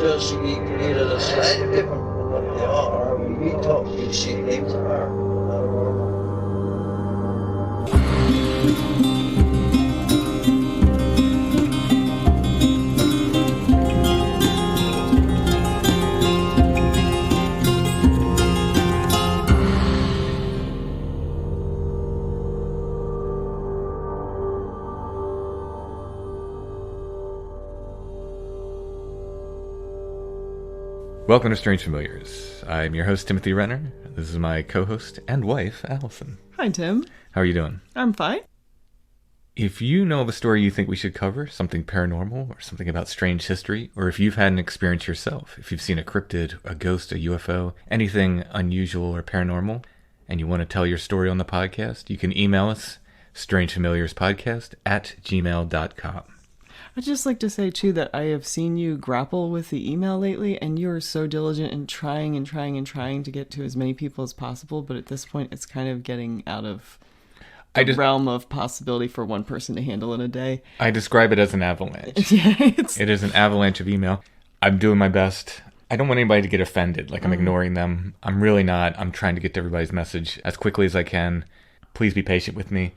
just either a slightly different from what they are, when we talk, we see things are not normal. Welcome to Strange Familiars. I'm your host, Timothy Renner. This is my co-host and wife, Allison. Hi, Tim. How are you doing? I'm fine. If you know of a story you think we should cover, something paranormal or something about strange history, or if you've had an experience yourself, if you've seen a cryptid, a ghost, a UFO, anything unusual or paranormal, and you want to tell your story on the podcast, you can email us, strangefamiliarspodcast@gmail.com. I'd just like to say, too, that I have seen you grapple with the email lately, and you are so diligent in trying to get to as many people as possible, but at this point, it's kind of getting out of the realm of possibility for one person to handle in a day. I describe it as an avalanche. Yeah, It is an avalanche of email. I'm doing my best. I don't want anybody to get offended, like I'm ignoring them. I'm really not. I'm trying to get to everybody's message as quickly as I can. Please be patient with me.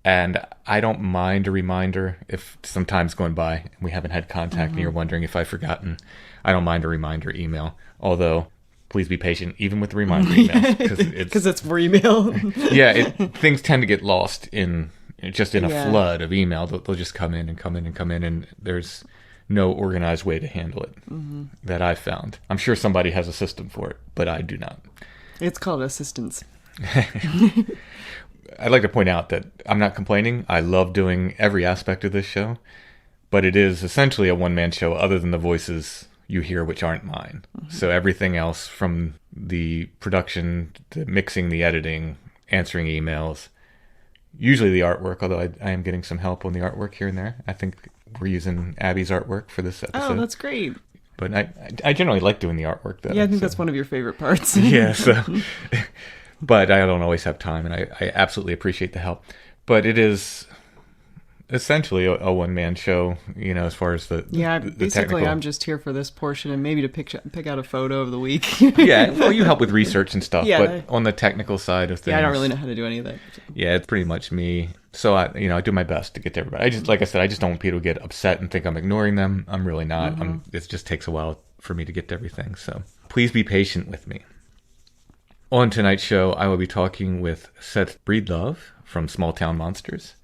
And I don't mind a reminder if some time's going by and we haven't had contact and you're wondering if I've forgotten. I don't mind a reminder email. Although, please be patient even with the reminder emails. Because it's for email. Yeah, things tend to get lost in a flood of email. They'll just come in, and there's no organized way to handle it that I've found. I'm sure somebody has a system for it, but I do not. It's called assistance. I'd like to point out that I'm not complaining. I love doing every aspect of this show, but it is essentially a one-man show other than the voices you hear, which aren't mine. So everything else from the production, the mixing, the editing, answering emails, usually the artwork, although I am getting some help on the artwork here and there. I think we're using Abby's artwork for this episode. Oh, that's great. But I generally like doing the artwork, though. Yeah, I think that's one of your favorite parts. Yeah, so... But I don't always have time, and I absolutely appreciate the help. But it is essentially a one-man show, as far as the basically technical... I'm just here for this portion and maybe to pick out a photo of the week. Yeah, well, you help with research and stuff, yeah. But on the technical side of things... Yeah, I don't really know how to do any of that. Yeah, it's pretty much me. So, I do my best to get to everybody. Like I said, I just don't want people to get upset and think I'm ignoring them. I'm really not. It just takes a while for me to get to everything, so please be patient with me. On tonight's show, I will be talking with Seth Breedlove from Small Town Monsters.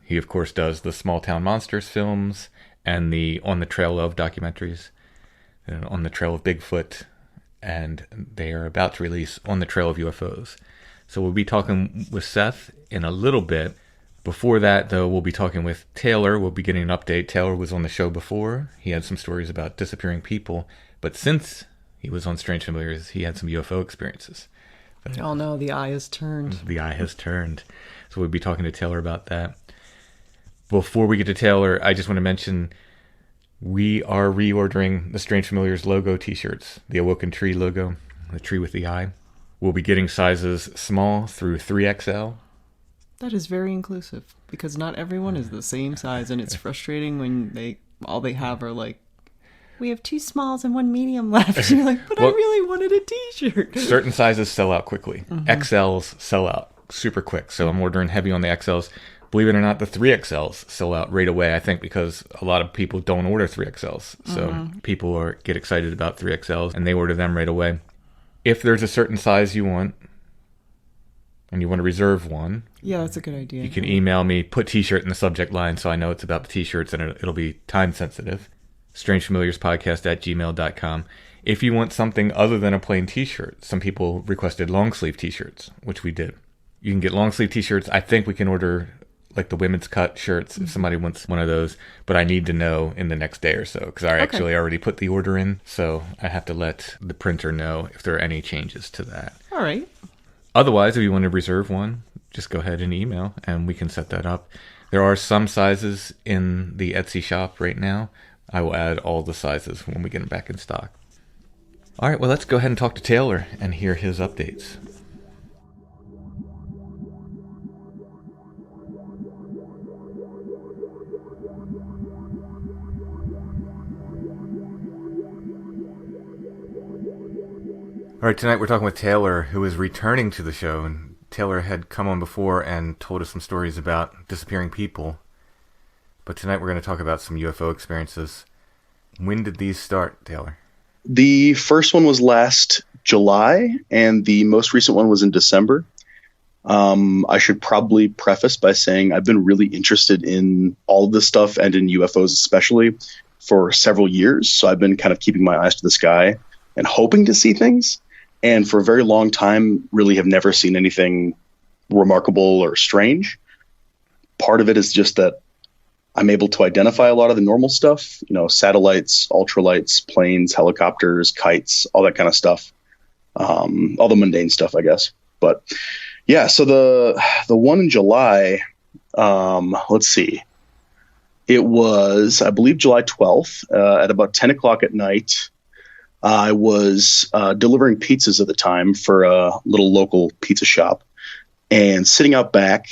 He, of course, does the Small Town Monsters films and the On the Trail of documentaries, and On the Trail of Bigfoot, and they are about to release On the Trail of UFOs. So we'll be talking with Seth in a little bit. Before that, though, we'll be talking with Taylor. We'll be getting an update. Taylor was on the show before. He had some stories about disappearing people, but since he was on Strange Familiars, he had some UFO experiences. Oh no, the eye has turned. The eye has turned. So we'll be talking to Taylor about that. Before we get to Taylor, I just want to mention we are reordering the Strange Familiars logo t-shirts, the Awoken Tree logo, the tree with the eye. We'll be getting sizes small through 3XL. That is very inclusive, because not everyone is the same size, and it's frustrating when all they have are like, we have 2 smalls and 1 medium left. You're like, but I really wanted a t-shirt. Certain sizes sell out quickly. XLs sell out super quick. So I'm ordering heavy on the XLs. Believe it or not, the 3XLs sell out right away, I think, because a lot of people don't order 3XLs. So people get excited about 3XLs, and they order them right away. If there's a certain size you want, and you want to reserve one... Yeah, that's a good idea. You can email me, put t-shirt in the subject line so I know it's about the t-shirts, and it'll be time sensitive. strangefamiliarspodcast@gmail.com. If you want something other than a plain t-shirt, some people requested long sleeve t-shirts, which we did. You can get long sleeve t-shirts. I think we can order like the women's cut shirts if somebody wants one of those, but I need to know in the next day or so because I actually already put the order in, so I have to let the printer know if there are any changes to that. All right. Otherwise, if you want to reserve one, just go ahead and email and we can set that up. There are some sizes in the Etsy shop right now. I will add all the sizes when we get them back in stock. All right, well, let's go ahead and talk to Taylor and hear his updates. All right, tonight we're talking with Taylor, who is returning to the show. And Taylor had come on before and told us some stories about disappearing people. But tonight we're going to talk about some UFO experiences. When did these start, Taylor? The first one was last July, and the most recent one was in December. I should probably preface by saying I've been really interested in all of this stuff, and in UFOs especially, for several years. So I've been kind of keeping my eyes to the sky and hoping to see things. And for a very long time, really have never seen anything remarkable or strange. Part of it is just that I'm able to identify a lot of the normal stuff, satellites, ultralights, planes, helicopters, kites, all that kind of stuff. All the mundane stuff, I guess. But yeah, so the one in July, let's see. It was, I believe, July 12th at about 10 o'clock at night. I was delivering pizzas at the time for a little local pizza shop, and sitting out back,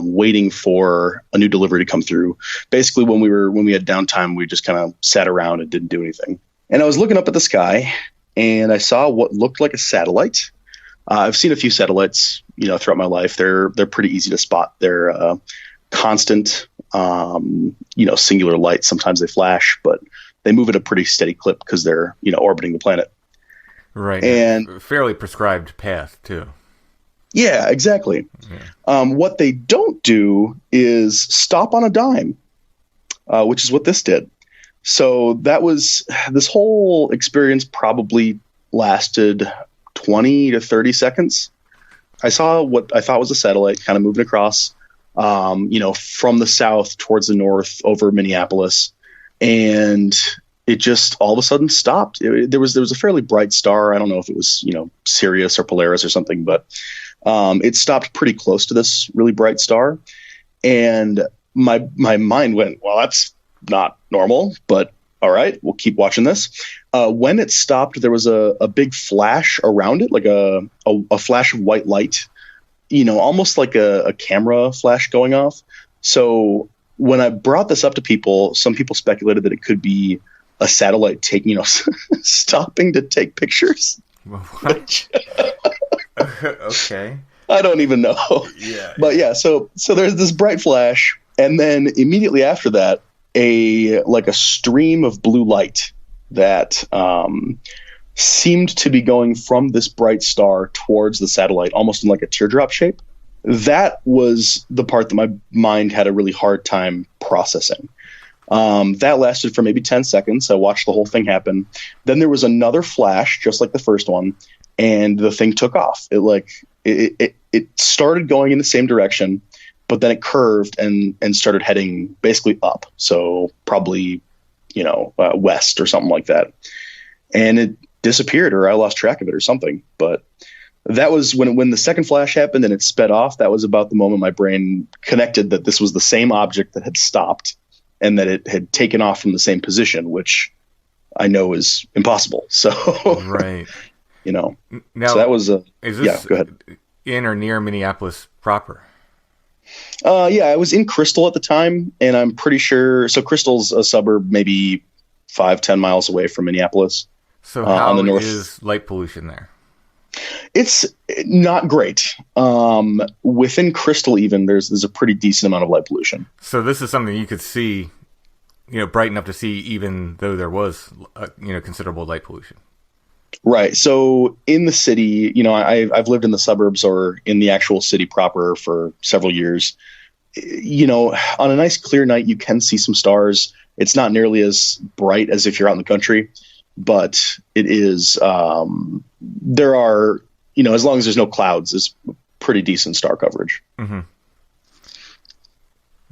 waiting for a new delivery to come through. Basically, when we had downtime, we just kind of sat around and didn't do anything. And I was looking up at the sky, and I saw what looked like a satellite. I've seen a few satellites, throughout my life. They're pretty easy to spot. They're constant, singular light. Sometimes they flash, but they move at a pretty steady clip because they're, orbiting the planet. Right. And a fairly prescribed path, too. Yeah, exactly. Yeah. What they don't do is stop on a dime, which is what this did. So this whole experience probably lasted 20 to 30 seconds. I saw what I thought was a satellite kind of moving across, from the south towards the north over Minneapolis. And it just all of a sudden stopped. There was a fairly bright star. I don't know if it was, Sirius or Polaris or something, but it stopped pretty close to this really bright star. And my mind went, well, that's not normal, but all right, we'll keep watching this. When it stopped, there was a big flash around it, like a flash of white light, almost like a camera flash going off. So when I brought this up to people, some people speculated that it could be a satellite stopping to take pictures. What? Okay. I don't even know. Yeah. But yeah, so there's this bright flash, and then immediately after that, a stream of blue light that seemed to be going from this bright star towards the satellite, almost in like a teardrop shape. That was the part that my mind had a really hard time processing. That lasted for maybe 10 seconds. I watched the whole thing happen. Then there was another flash, just like the first one, and the thing took off. It started going in the same direction, but then it curved and started heading basically up. So probably, west or something like that. And it disappeared, or I lost track of it or something. But that was when the second flash happened and it sped off. That was about the moment my brain connected that this was the same object that had stopped and that it had taken off from the same position, which I know is impossible. So, right. Now, so that was is this go ahead. In or near Minneapolis proper? Yeah, I was in Crystal at the time, and I'm pretty sure. So Crystal's a suburb, maybe 5-10 miles away from Minneapolis. So how on the north. Is light pollution there? It's not great. Within Crystal, even there's a pretty decent amount of light pollution. So this is something you could see, bright enough to see, even though there was, considerable light pollution. Right. So in the city, I've lived in the suburbs or in the actual city proper for several years. On a nice clear night, you can see some stars. It's not nearly as bright as if you're out in the country, but it is. There are, as long as there's no clouds, it's pretty decent star coverage. Mm-hmm.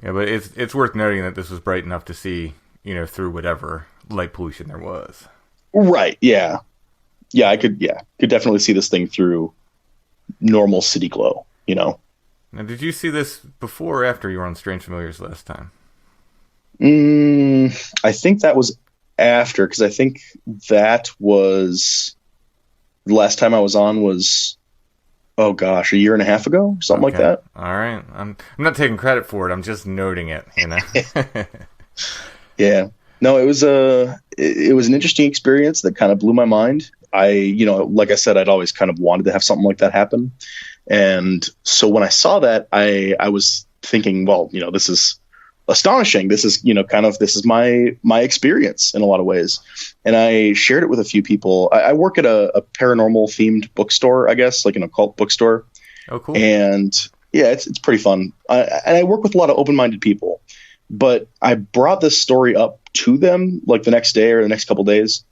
Yeah, but it's worth noting that this was bright enough to see, through whatever light pollution there was. Right. Yeah. Yeah, I could definitely see this thing through normal city glow, Now, did you see this before or after you were on Strange Familiars last time? I think that was after, because I think that was the last time I was on was, oh gosh, a year and a half ago, something like that. All right. I'm not taking credit for it. I'm just noting it, Yeah. No, it was an interesting experience that kind of blew my mind. like I said, I'd always kind of wanted to have something like that happen. And so when I saw that, I was thinking, well, this is astonishing. This is, this is my experience in a lot of ways. And I shared it with a few people. I work at a paranormal themed bookstore, I guess, like an occult bookstore. Oh, cool. And yeah, it's pretty fun. And I work with a lot of open-minded people, but I brought this story up to them like the next day or the next couple days,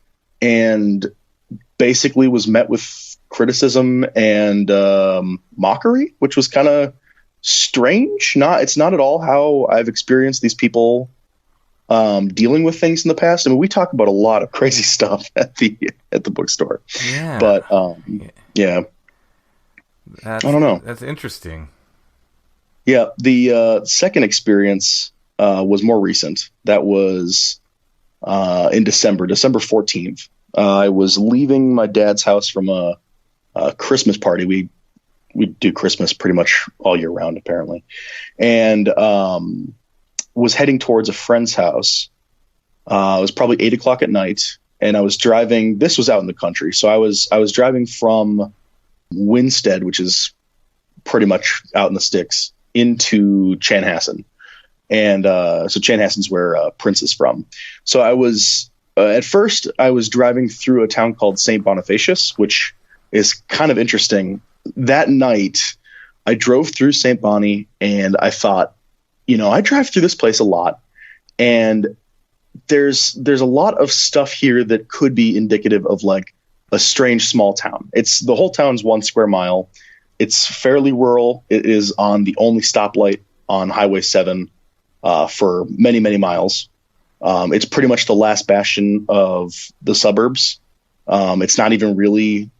and basically was met with criticism and mockery, which was kind of strange. It's not at all how I've experienced these people dealing with things in the past. I mean, we talk about a lot of crazy stuff at the bookstore. Yeah. But yeah. I don't know. That's interesting. Yeah, the second experience was more recent. That was in December 14th. I was leaving my dad's house from a Christmas party. We do Christmas pretty much all year round, apparently, and was heading towards a friend's house. It was probably 8:00 at night, and I was driving. This was out in the country, so I was driving from Winstead, which is pretty much out in the sticks, into Chanhassen. And so Chanhassen's where Prince is from. So I was at first I was driving through a town called St. Bonifacius, which is kind of interesting. That night I drove through St. Bonnie, and I thought, I drive through this place a lot, and there's a lot of stuff here that could be indicative of like a strange small town. The whole town's 1 square mile. It's fairly rural. It is on the only stoplight on Highway 7 for many, many miles. It's pretty much the last bastion of the suburbs. It's not even really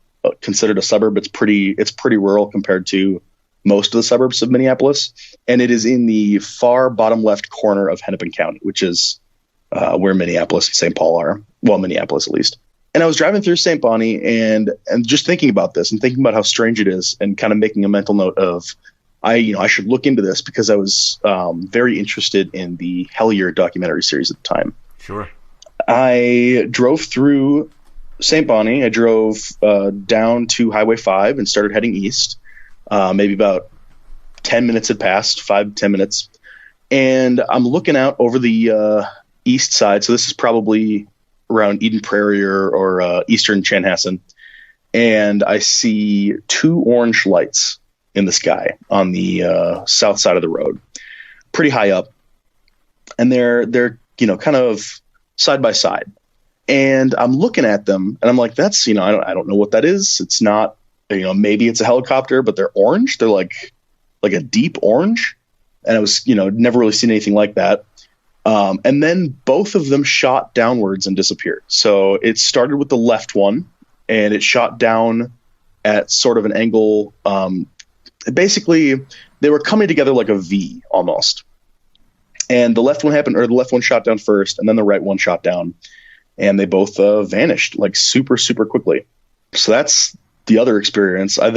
considered a suburb. It's pretty rural compared to most of the suburbs of Minneapolis. And it is in the far bottom left corner of Hennepin County, which is where Minneapolis and St. Paul are. Well, Minneapolis at least. And I was driving through St. Bonnie and just thinking about this and thinking about how strange it is, and kind of making a mental note of, I should look into this, because I was very interested in the Hellier documentary series at the time. Sure. I drove through St. Bonnie. I drove down to Highway 5 and started heading east. Maybe about 10 minutes had passed, 5 to 10 minutes. And I'm looking out over the east side. So this is probably around Eden Prairie or eastern Chanhassen. And I see 2 orange lights in the sky on the south side of the road, pretty high up. And they're kind of side by side. And I'm looking at them and I'm like, that's, I don't know what that is. It's not, maybe it's a helicopter, but they're orange. They're like a deep orange. And I was, never really seen anything like that. And then both of them shot downwards and disappeared. So it started with the left one, and it shot down at sort of an angle. Basically, they were coming together like a V almost. And the left one shot down first, and then the right one shot down, and they both vanished like super, super quickly. So that's the other experience. I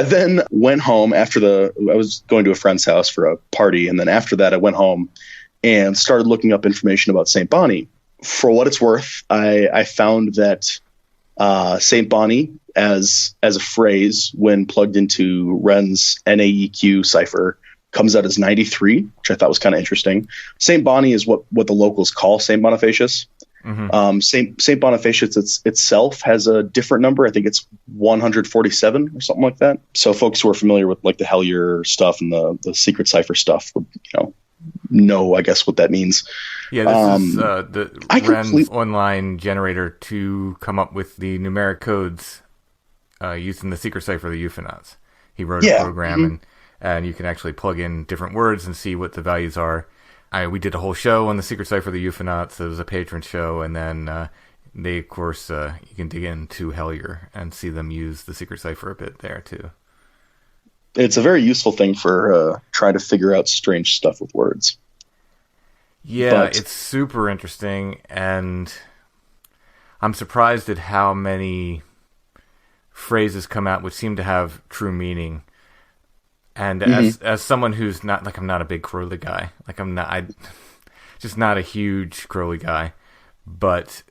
then went home after I was going to a friend's house for a party. And then after that, I went home and started looking up information about St. Bonnie. For what it's worth, I found that St. Bonnie, as a phrase, when plugged into Wren's NAEQ cipher, comes out as 93, which I thought was kind of interesting. St. Bonnie is what the locals call St. Bonifacius. Mm-hmm. St. Bonifacius itself has a different number. I think it's 147 or something like that. So folks who are familiar with like the Hellier stuff and the secret cipher stuff would, know, I guess, what that means. Yeah, this is the Wren's online generator to come up with the numeric codes using the secret cipher of the UFOnauts. He wrote a program, mm-hmm. and you can actually plug in different words and see what the values are. We did a whole show on the secret cipher of the UFOnauts. It was a Patron show, and then they, of course, you can dig into Hellier and see them use the secret cipher a bit there too. It's a very useful thing for trying to figure out strange stuff with words. Yeah, it's super interesting, and I'm surprised at how many phrases come out which seem to have true meaning. And mm-hmm. as someone who's not, like, I'm not a big Crowley guy. Like, just not a huge Crowley guy. But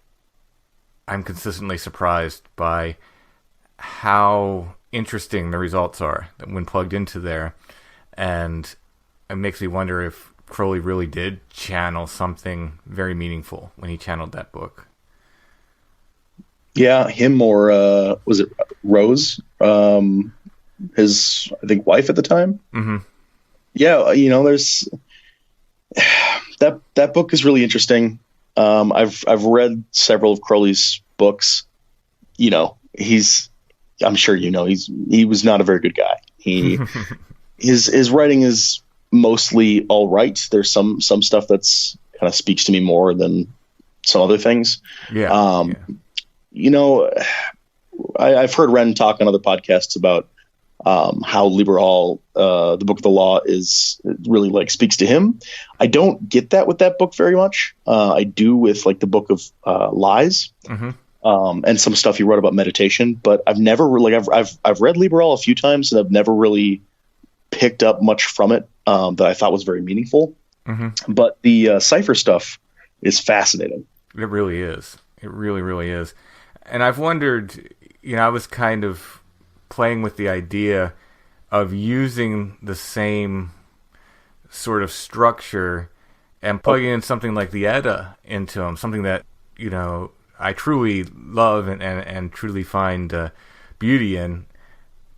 I'm consistently surprised by how interesting the results are when plugged into there. And it makes me wonder if Crowley really did channel something very meaningful when he channeled that book. Yeah, him or was it Rose, his, I think, wife at the time? Mm-hmm. Yeah, there's that book is really interesting. I've read several of Crowley's books. I'm sure he was not a very good guy. His writing is mostly all right. There's some stuff that's kind of speaks to me more than some other things. Yeah. I've heard Ren talk on other podcasts about how Lieberhall, the Book of the Law, is really like speaks to him. I don't get that with that book very much. I do with like the Book of Lies, and some stuff he wrote about meditation. But I've never really I've read Lieberhall a few times, and I've never really picked up much from it that I thought was very meaningful. But the Cipher stuff is fascinating. It really is. It really, really is. And I've wondered, I was kind of playing with the idea of using the same sort of structure and plugging in something like the Edda into them, something that, I truly love and truly find beauty in,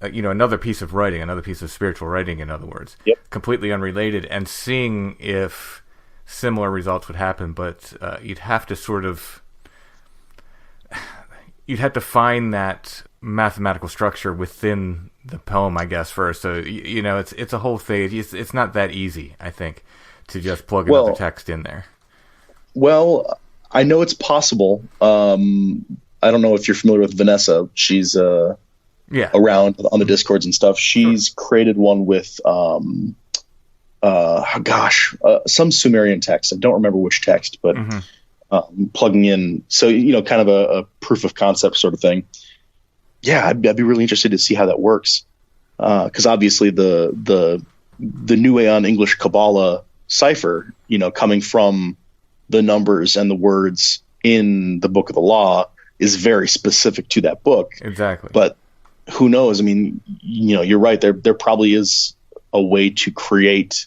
another piece of writing, another piece of spiritual writing, in other words, completely unrelated, and seeing if similar results would happen. But you'd have to find that mathematical structure within the poem, I guess, first. So, it's a whole thing. It's not that easy, I think, to just plug another text in there. Well, I know it's possible. I don't know if you're familiar with Vanessa. She's around on the Discords and stuff. She's created one with some Sumerian text. I don't remember which text, but plugging in, so kind of a proof of concept sort of thing. Yeah, I'd be really interested to see how that works, because obviously the New Aeon English Kabbalah cipher, coming from the numbers and the words in the Book of the Law, is very specific to that book. Exactly. But who knows? I mean, you're right. There probably is a way to create.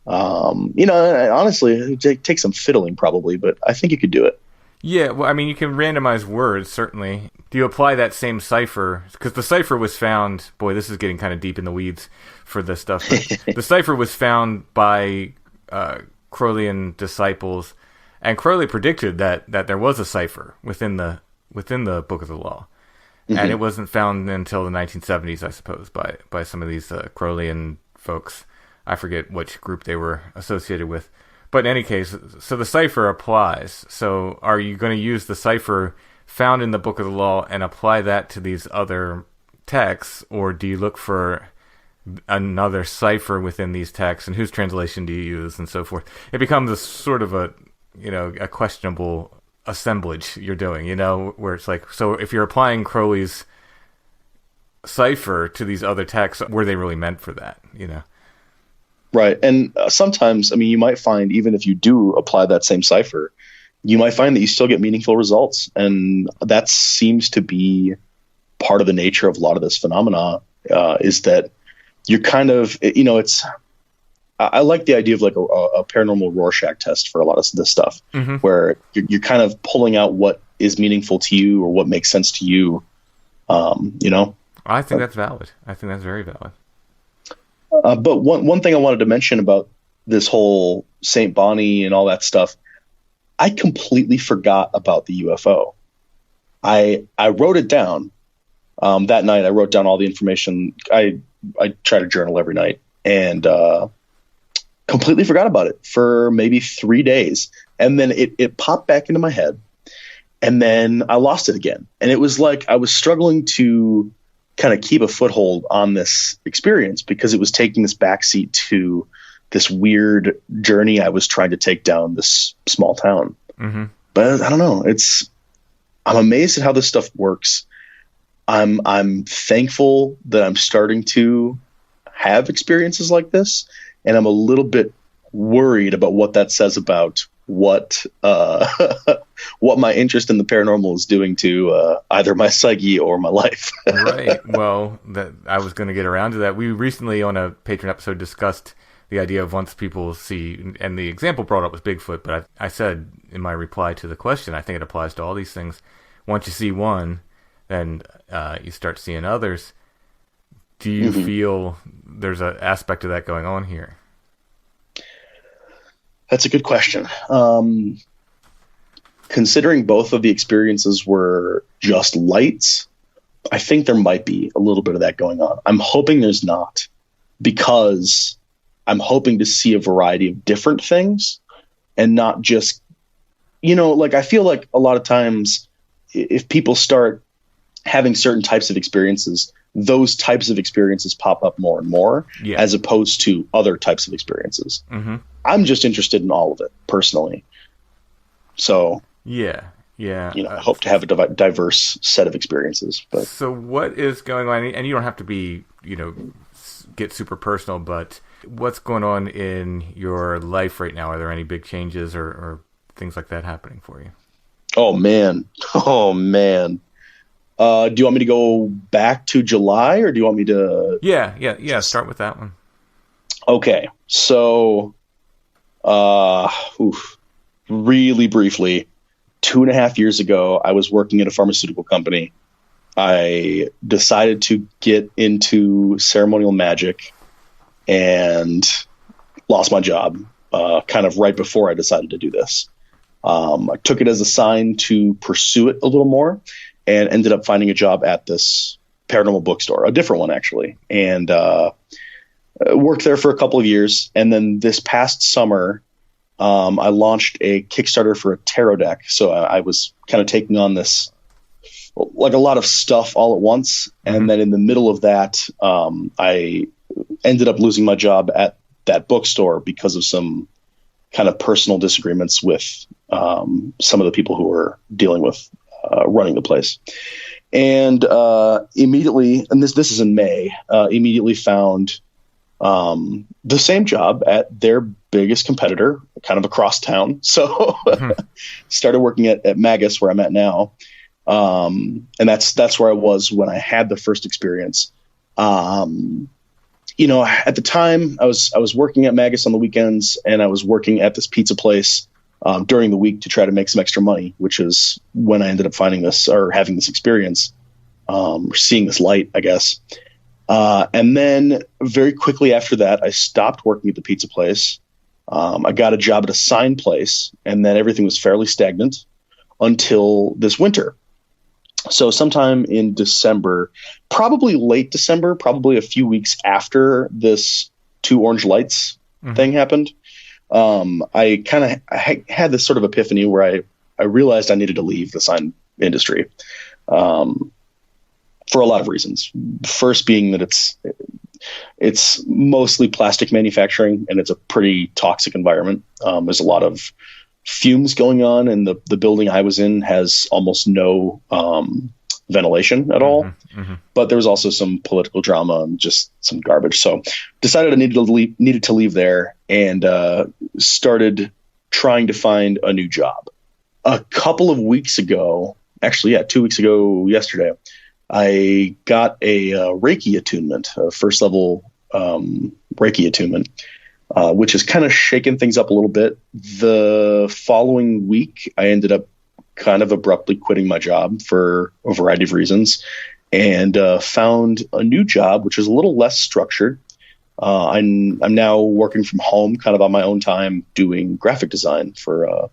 Honestly, it takes some fiddling probably, but I think you could do it. Yeah, well, I mean, you can randomize words, certainly. Do you apply that same cipher? Because the cipher was found... Boy, this is getting kind of deep in the weeds for this stuff. But the cipher was found by Crowleyan disciples, and Crowley predicted that there was a cipher within the Book of the Law. And it wasn't found until the 1970s, I suppose, by some of these Crowleyan folks. I forget which group they were associated with. But in any case, so the cipher applies. So are you going to use the cipher found in the Book of the Law and apply that to these other texts, or do you look for another cipher within these texts, and whose translation do you use, and so forth? It becomes a sort of a questionable assemblage you're doing, where it's like, so if you're applying Crowley's cipher to these other texts, were they really meant for that, Right. And sometimes, I mean, you might find, even if you do apply that same cipher, you might find that you still get meaningful results. And that seems to be part of the nature of a lot of this phenomena, is that you're kind of, I like the idea of like a paranormal Rorschach test for a lot of this stuff, where you're kind of pulling out what is meaningful to you or what makes sense to you. I think that's valid. I think that's very valid. But one thing I wanted to mention about this whole St. Bonnie and all that stuff, I completely forgot about the UFO. I wrote it down that night. I wrote down all the information. I try to journal every night, and completely forgot about it for maybe 3 days. And then it popped back into my head, and then I lost it again. And it was like I was struggling to kind of keep a foothold on this experience, because it was taking this backseat to this weird journey I was trying to take down this small town. But I don't know. I'm amazed at how this stuff works. I'm thankful that I'm starting to have experiences like this, and I'm a little bit worried about what that says about what what my interest in the paranormal is doing to either my psyche or my life. Right. Well, I was going to get around to that. We recently on a Patron episode discussed the idea of once people see, and the example brought up was Bigfoot, but I said in my reply to the question, I think it applies to all these things. Once you see one, then you start seeing others. Do you feel there's an aspect of that going on here? That's a good question. Considering both of the experiences were just lights, I think there might be a little bit of that going on. I'm hoping there's not, because I'm hoping to see a variety of different things and not just, like I feel like a lot of times if people start having certain types of experiences, those types of experiences pop up more and more, as opposed to other types of experiences. Mm-hmm. I'm just interested in all of it personally. So I hope to have a diverse set of experiences. But so what is going on? And you don't have to be, get super personal, but what's going on in your life right now? Are there any big changes or things like that happening for you? Oh man. Do you want me to go back to July, or do you want me to? Yeah. Start with that one. Okay. So, really briefly, 2.5 years ago, I was working at a pharmaceutical company. I decided to get into ceremonial magic and lost my job, kind of right before I decided to do this. I took it as a sign to pursue it a little more, and ended up finding a job at this paranormal bookstore, a different one actually, and worked there for a couple of years. And then this past summer, I launched a Kickstarter for a tarot deck. So I was kind of taking on this, like a lot of stuff all at once. And then in the middle of that, I ended up losing my job at that bookstore because of some kind of personal disagreements with some of the people who were dealing with running the place. And immediately, and this is in May, immediately found the same job at their biggest competitor, kind of across town. So started working at Magus, where I'm at now. And that's where I was when I had the first experience. At the time I was working at Magus on the weekends, and I was working at this pizza place during the week to try to make some extra money, which is when I ended up finding this, or having this experience, or seeing this light, I guess. And then very quickly after that, I stopped working at the pizza place. I got a job at a sign place, and then everything was fairly stagnant until this winter. So sometime in December, probably late December, probably a few weeks after this 2 orange lights thing happened, I had this sort of epiphany where I realized I needed to leave the sign industry, for a lot of reasons. First being that it's mostly plastic manufacturing, and it's a pretty toxic environment. There's a lot of fumes going on, and the building I was in has almost no ventilation at all. But there was also some political drama and just some garbage. So decided I needed to leave there, and started trying to find a new job. A couple of weeks ago, actually, 2 weeks ago yesterday, I got a Reiki attunement, a first level Reiki attunement, which has kind of shaken things up a little bit. The following week, I ended up kind of abruptly quitting my job for a variety of reasons, and found a new job, which is a little less structured. I'm now working from home, kind of on my own time, doing graphic design for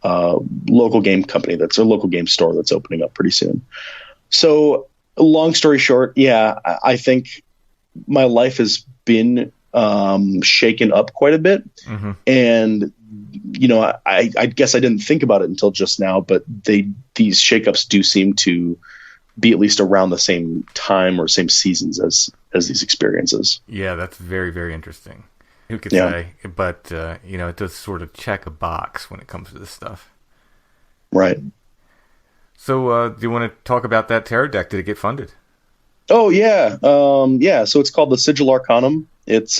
a local game company a local game store that's opening up pretty soon. So long story short, I think my life has been shaken up quite a bit. And, I guess I didn't think about it until just now, but these shakeups do seem to be at least around the same time or same seasons as these experiences. Yeah, that's very, very interesting. Who could say? But, it does sort of check a box when it comes to this stuff. Right. So, do you want to talk about that tarot deck? Did it get funded? Oh, yeah. So it's called the Sigil Arcanum. It's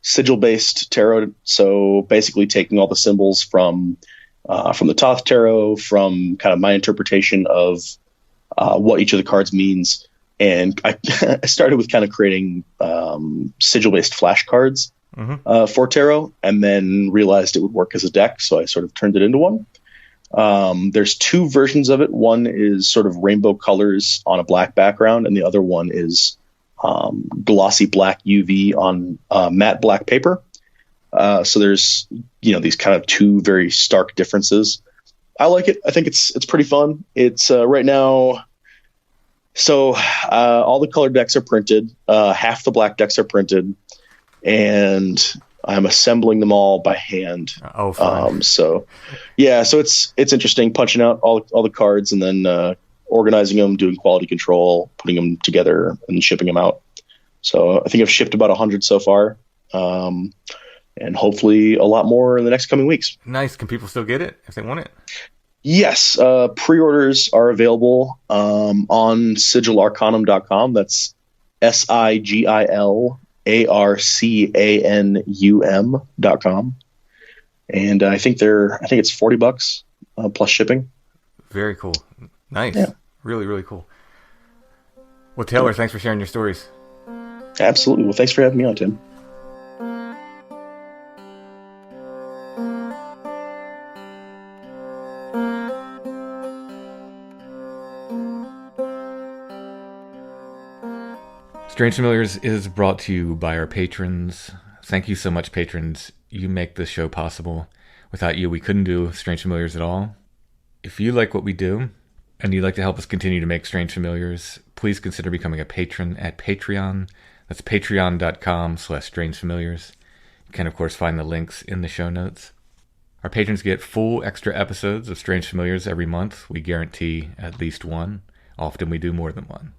sigil-based tarot. So basically taking all the symbols from the Thoth tarot, from kind of my interpretation of what each of the cards means. And I started with kind of creating sigil-based flashcards for tarot, and then realized it would work as a deck. So I sort of turned it into one. There's two versions of it. One is sort of rainbow colors on a black background, and the other one is glossy black UV on matte black paper. So there's, these kind of two very stark differences. I like it. I think it's pretty fun. It's right now. So all the colored decks are printed. Half the black decks are printed, and I'm assembling them all by hand. Oh, fun. So it's interesting punching out all the cards and then organizing them, doing quality control, putting them together, and shipping them out. So I think I've shipped about 100 so far, and hopefully a lot more in the next coming weeks. Nice. Can people still get it if they want it? Yes. Pre-orders are available on sigilarcanum.com. That's sigilarcanum.com. And I think it's $40 plus shipping. Very cool. Nice. Yeah. Really, really cool. Well, Taylor, thanks for sharing your stories. Absolutely. Well, thanks for having me on, Tim. Strange Familiars is brought to you by our patrons. Thank you so much, patrons. You make this show possible. Without you, we couldn't do Strange Familiars at all. If you like what we do, and you'd like to help us continue to make Strange Familiars, please consider becoming a patron at Patreon. That's patreon.com/strangefamiliars. You can, of course, find the links in the show notes. Our patrons get full extra episodes of Strange Familiars every month. We guarantee at least one. Often we do more than one.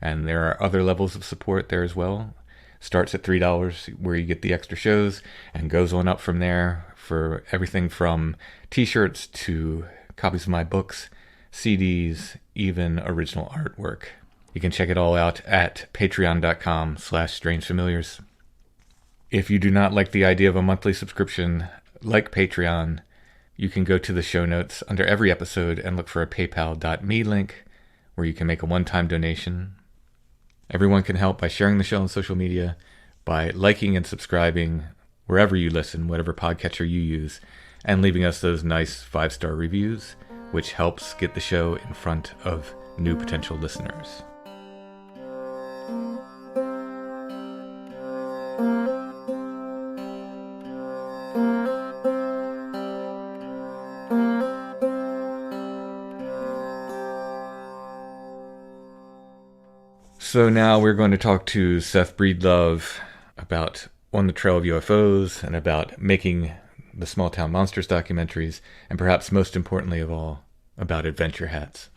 And there are other levels of support there as well. Starts at $3, where you get the extra shows, and goes on up from there for everything from t-shirts to copies of my books, CDs, even original artwork. You can check it all out at patreon.com/strangefamiliars. If you do not like the idea of a monthly subscription like Patreon, you can go to the show notes under every episode and look for a paypal.me link where you can make a one-time donation. Everyone can help by sharing the show on social media, by liking and subscribing wherever you listen, whatever podcatcher you use, and leaving us those nice 5-star reviews, which helps get the show in front of new potential listeners. So now we're going to talk to Seth Breedlove about On the Trail of UFOs and about making the Small Town Monsters documentaries, and perhaps most importantly of all, about adventure hats.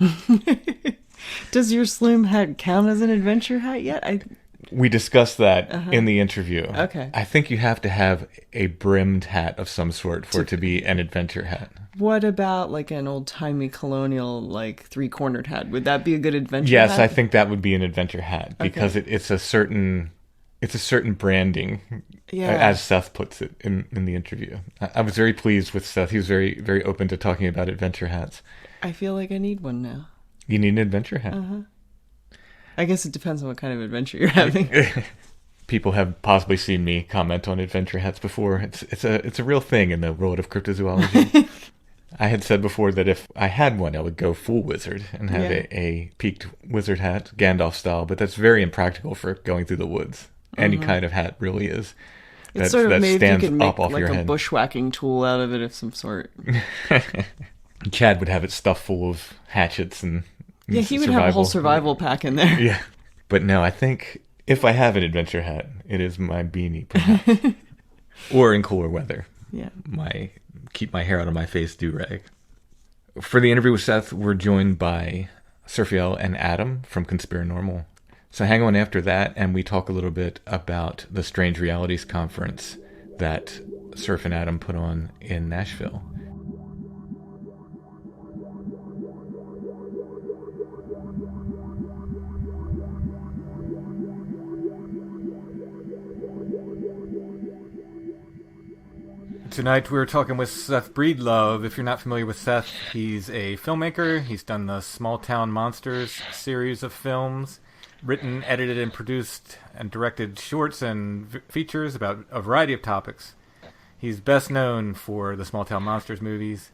Does your slim hat count as an adventure hat yet? We discussed that in the interview. Okay. I think you have to have a brimmed hat of some sort for it to be an adventure hat. What about like an old-timey colonial, like three-cornered hat? Would that be a good adventure Yes, hat? I think that would be an adventure hat because it's a certain branding, as Seth puts it in the interview. I was very pleased with Seth. He was very, very open to talking about adventure hats. I feel like I need one now. You need an adventure hat. I guess it depends on what kind of adventure you're having. People have possibly seen me comment on adventure hats before. It's a real thing in the world of cryptozoology. I had said before that if I had one, I would go full wizard and have a peaked wizard hat, Gandalf style, but that's very impractical for going through the woods. Any kind of hat really is. It's sort of maybe if you could make off like your a head. bushwhacking tool out of it of some sort. Chad would have it stuffed full of hatchets and Yeah, he would have a whole survival pack in there. Yeah. But no, I think if I have an adventure hat, it is my beanie, perhaps. Or in cooler weather. Yeah. Keep my hair out of my face do-rag. For the interview with Seth, we're joined by Serfiel and Adam from Conspirinormal. So hang on after that, and we talk a little bit about the Strange Realities Conference that Serf and Adam put on in Nashville. Tonight we're talking with Seth Breedlove. If you're not familiar with Seth, he's a filmmaker. He's done the Small Town Monsters series of films, written, edited, and produced and directed shorts and features about a variety of topics. He's best known for the Small Town Monsters movies,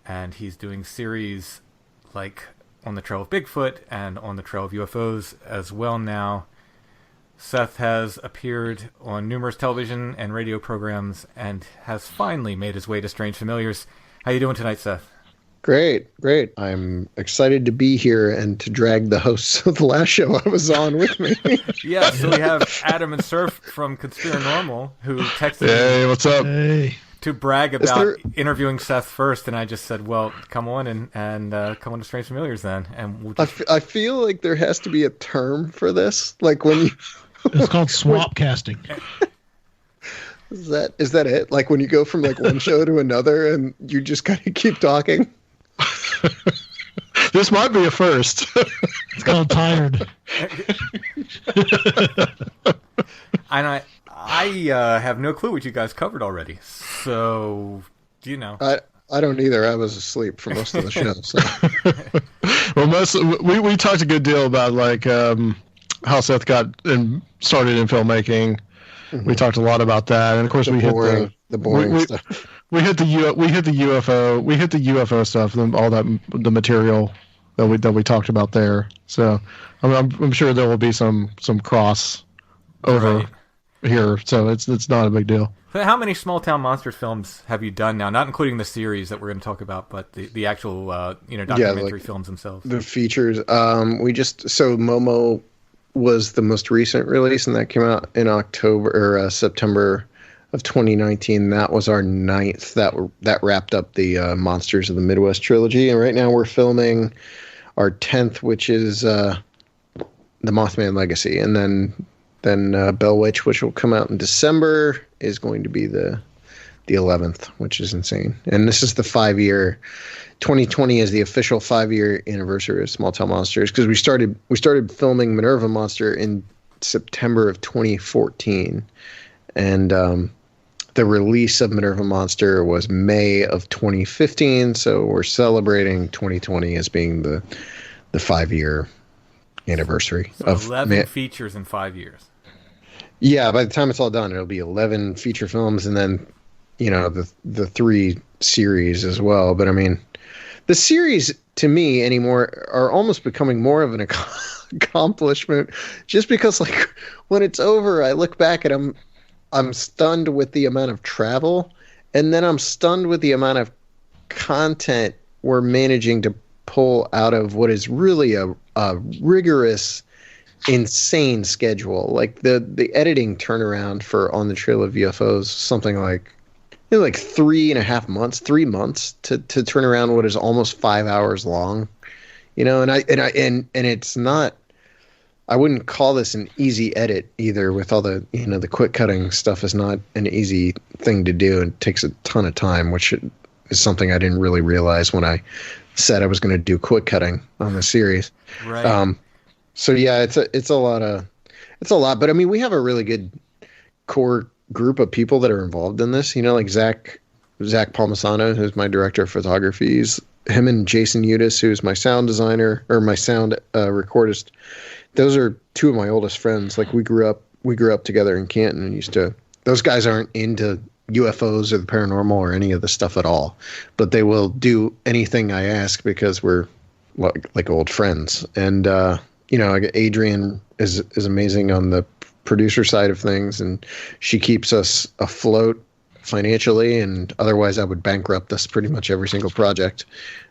and he's doing series like On the Trail of Bigfoot and On the Trail of UFOs as well now. Seth has appeared on numerous television and radio programs and has finally made his way to Strange Familiars. How you doing tonight, Seth? Great. I'm excited to be here and to drag the hosts of the last show I was on with me. Yeah, so we have Adam and Serf from Conspirinormal who texted Hey, me what's up? Hey. to brag about interviewing Seth first, and I just said, well, come on and come on to Strange Familiars then. And we'll just... I feel like there has to be a term for this. Like when you... It's called swap casting. Is that it? Like when you go from like one show to another and you just kind of keep talking? This might be a first. It's called tired. And I have no clue what you guys covered already. So, do you know? I don't either. I was asleep for most of the show. So. Well, we talked a good deal about like how Seth got started in filmmaking. Mm-hmm. We talked a lot about that, and of course we hit the boring stuff. We hit the UFO stuff, all the material that we talked about there. So I'm sure there will be some cross over here. So it's not a big deal. So how many Small Town Monsters films have you done now? Not including the series that we're going to talk about, but the actual documentary films themselves. The features. Momo was the most recent release, and that came out in October or September of 2019. That was our 9th. That wrapped up the Monsters of the Midwest trilogy, and right now we're filming our 10th, which is the Mothman Legacy, and then Bell Witch, which will come out in December, is going to be the 11th, which is insane. And this is the 5-year. 2020 is the official 5-year anniversary of Small Town Monsters, because we started filming Minerva Monster in September of 2014, and the release of Minerva Monster was May of 2015. So we're celebrating 2020 as being the 5-year anniversary of 11 features in 5 years. Yeah, by the time it's all done, it'll be 11 feature films, and then the 3 series as well. But I mean, the series to me anymore are almost becoming more of an accomplishment, just because like when it's over, I look back and I'm stunned with the amount of travel, and then I'm stunned with the amount of content we're managing to pull out of what is really a rigorous, insane schedule. Like the editing turnaround for On the Trail of UFOs, something like 3 months to turn around what is almost 5 hours long, and it's not, I wouldn't call this an easy edit either, with all the, the quick cutting stuff is not an easy thing to do, and takes a ton of time, which is something I didn't really realize when I said I was going to do quick cutting on the series. Right. So yeah, it's a lot, but I mean, we have a really good core group of people that are involved in this, like Zach Palmisano, who's my director of photography. Him and Jason Udis, who's my sound designer or my sound recordist. Those are 2 of my oldest friends. Like we grew up together in Canton, and those guys aren't into UFOs or the paranormal or any of the stuff at all, but they will do anything I ask because we're like old friends. And Adrian is amazing on the producer side of things, and she keeps us afloat financially, and otherwise I would bankrupt us pretty much every single project.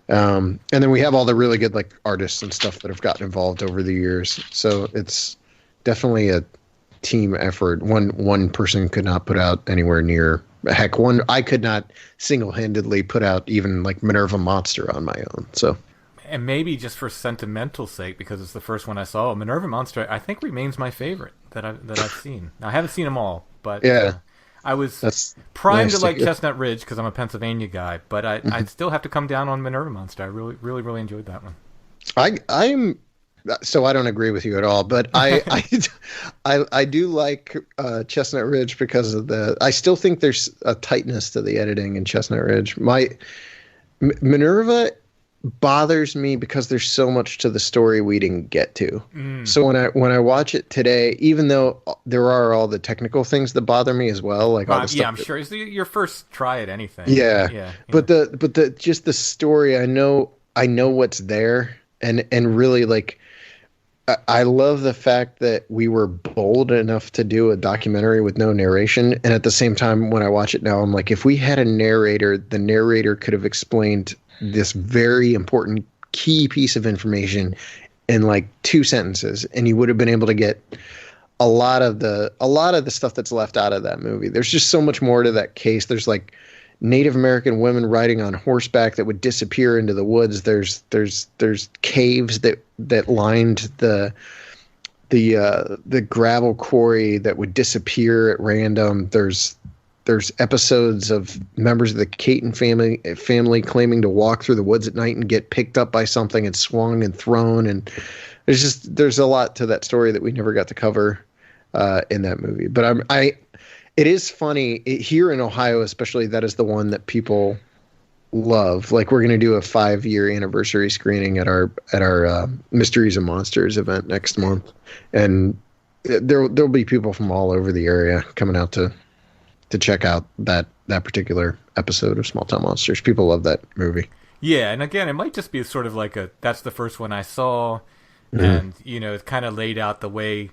And then we have all the really good like artists and stuff that have gotten involved over the years. So it's definitely a team effort. One person could not put out anywhere near, heck, I could not single-handedly put out even like Minerva Monster on my own. So, and maybe just for sentimental sake, because it's the first one I saw, Minerva Monster, I think remains my favorite that I've seen. Now, I haven't seen them all, but yeah, I was that's primed nice to like hear. Chestnut Ridge because I'm a Pennsylvania guy, but I still have to come down on Minerva Monster. I really, really, really enjoyed that one. I'm so I don't agree with you at all. But I do like Chestnut Ridge because of I still think there's a tightness to the editing in Chestnut Ridge. Minerva bothers me because there's so much to the story we didn't get to. So when I watch it today, even though there are all the technical things that bother me as well, like all the stuff I'm sure it's your first try at anything. Yeah. But the just the story, I know what's there, and really, like, I love the fact that we were bold enough to do a documentary with no narration, and at the same time, when I watch it now, I'm like, if we had a narrator, the narrator could have explained this very important key piece of information in like 2 sentences, and you would have been able to get a lot of the stuff that's left out of that movie. There's just so much more to that case. There's like Native American women riding on horseback that would disappear into the woods. There's caves that lined the gravel quarry that would disappear at random. There's episodes of members of the Caton family claiming to walk through the woods at night and get picked up by something and swung and thrown. And there's a lot to that story that we never got to cover in that movie. But it is funny here in Ohio, especially. That is the one that people love. Like, we're going to do a 5-year anniversary screening at our Mysteries and Monsters event next month, and there'll be people from all over the area coming out to check out that particular episode of Small Town Monsters. People love that movie. Yeah, and again, it might just be sort of like that's the first one I saw, and it kind of laid out the way.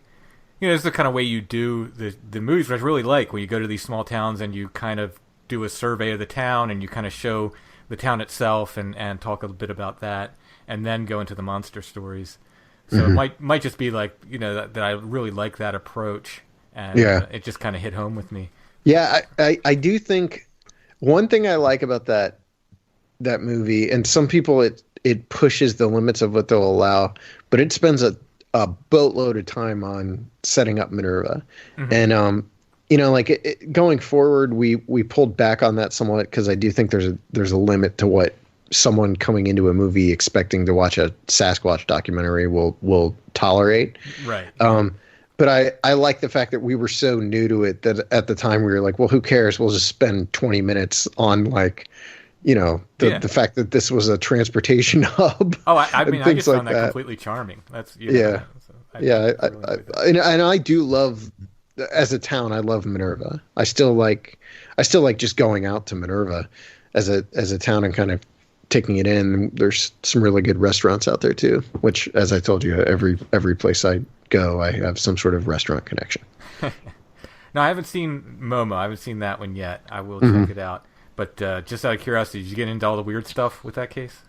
It's the kind of way you do the movies, which I really like, when you go to these small towns and you kind of do a survey of the town and you kind of show the town itself and talk a bit about that, and then go into the monster stories. So it might just be like, that I really like that approach, and it just kind of hit home with me. Yeah, I do think one thing I like about that movie, and some people it pushes the limits of what they'll allow, but it spends a boatload of time on setting up Minerva. And going forward, we pulled back on that somewhat, because I do think there's a limit to what someone coming into a movie expecting to watch a Sasquatch documentary will tolerate. Right. But I like the fact that we were so new to it that at the time we were like, well, who cares? We'll just spend 20 minutes on, like, the fact that this was a transportation hub. Oh, I mean, I just found that completely charming. That's and I do love, as a town, I love Minerva. I still like just going out to Minerva as a town and kind of taking it in. There's some really good restaurants out there too, which, as I told you, every place I go, I have some sort of restaurant connection. No, I haven't seen Momo. I haven't seen that one yet. I will check it out. But just out of curiosity, did you get into all the weird stuff with that case?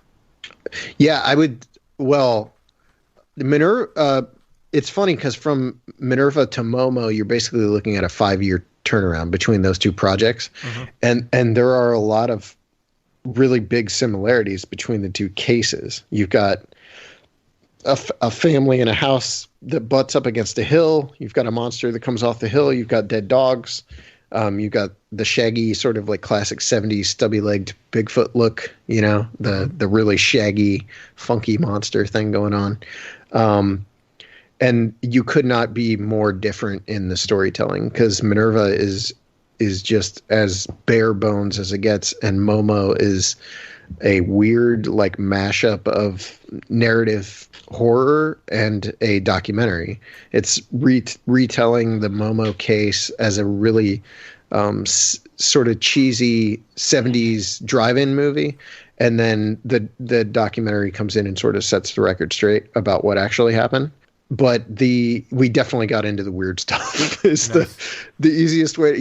Yeah, I would. Well, Minerva. It's funny because from Minerva to Momo, you're basically looking at a 5-year turnaround between those two projects, and there are a lot of really big similarities between the two cases. You've got a family in a house that butts up against a hill. You've got a monster that comes off the hill. You've got dead dogs. You've got the shaggy, sort of like classic 70s stubby-legged Bigfoot look, the really shaggy, funky monster thing going on. And you could not be more different in the storytelling, because Minerva is just as bare bones as it gets, and Momo is a weird, like, mashup of narrative horror and a documentary. It's retelling the Momo case as a really sort of cheesy 70s drive-in movie, and then the documentary comes in and sort of sets the record straight about what actually happened. But we definitely got into the weird stuff. It's nice. the easiest way.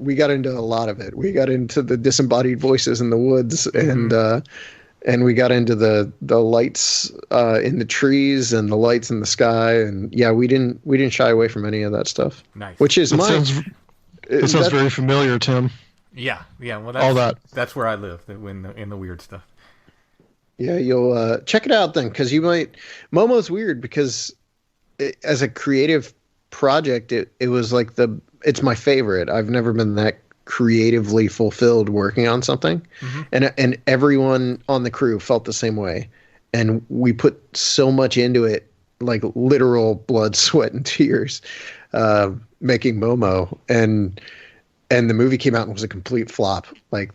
We got into a lot of it. We got into the disembodied voices in the woods, and we got into the lights in the trees and the lights in the sky, and we didn't shy away from any of that stuff. Nice. Which is that sounds very familiar, Tim. Yeah. Well, that's where I live, in the weird stuff. Yeah, you'll check it out then, because Momo's weird because as a creative project, it was like it's my favorite. I've never been that creatively fulfilled working on something, and everyone on the crew felt the same way, and we put so much into it like literal blood, sweat, and tears making Momo, and the movie came out and was a complete flop. Like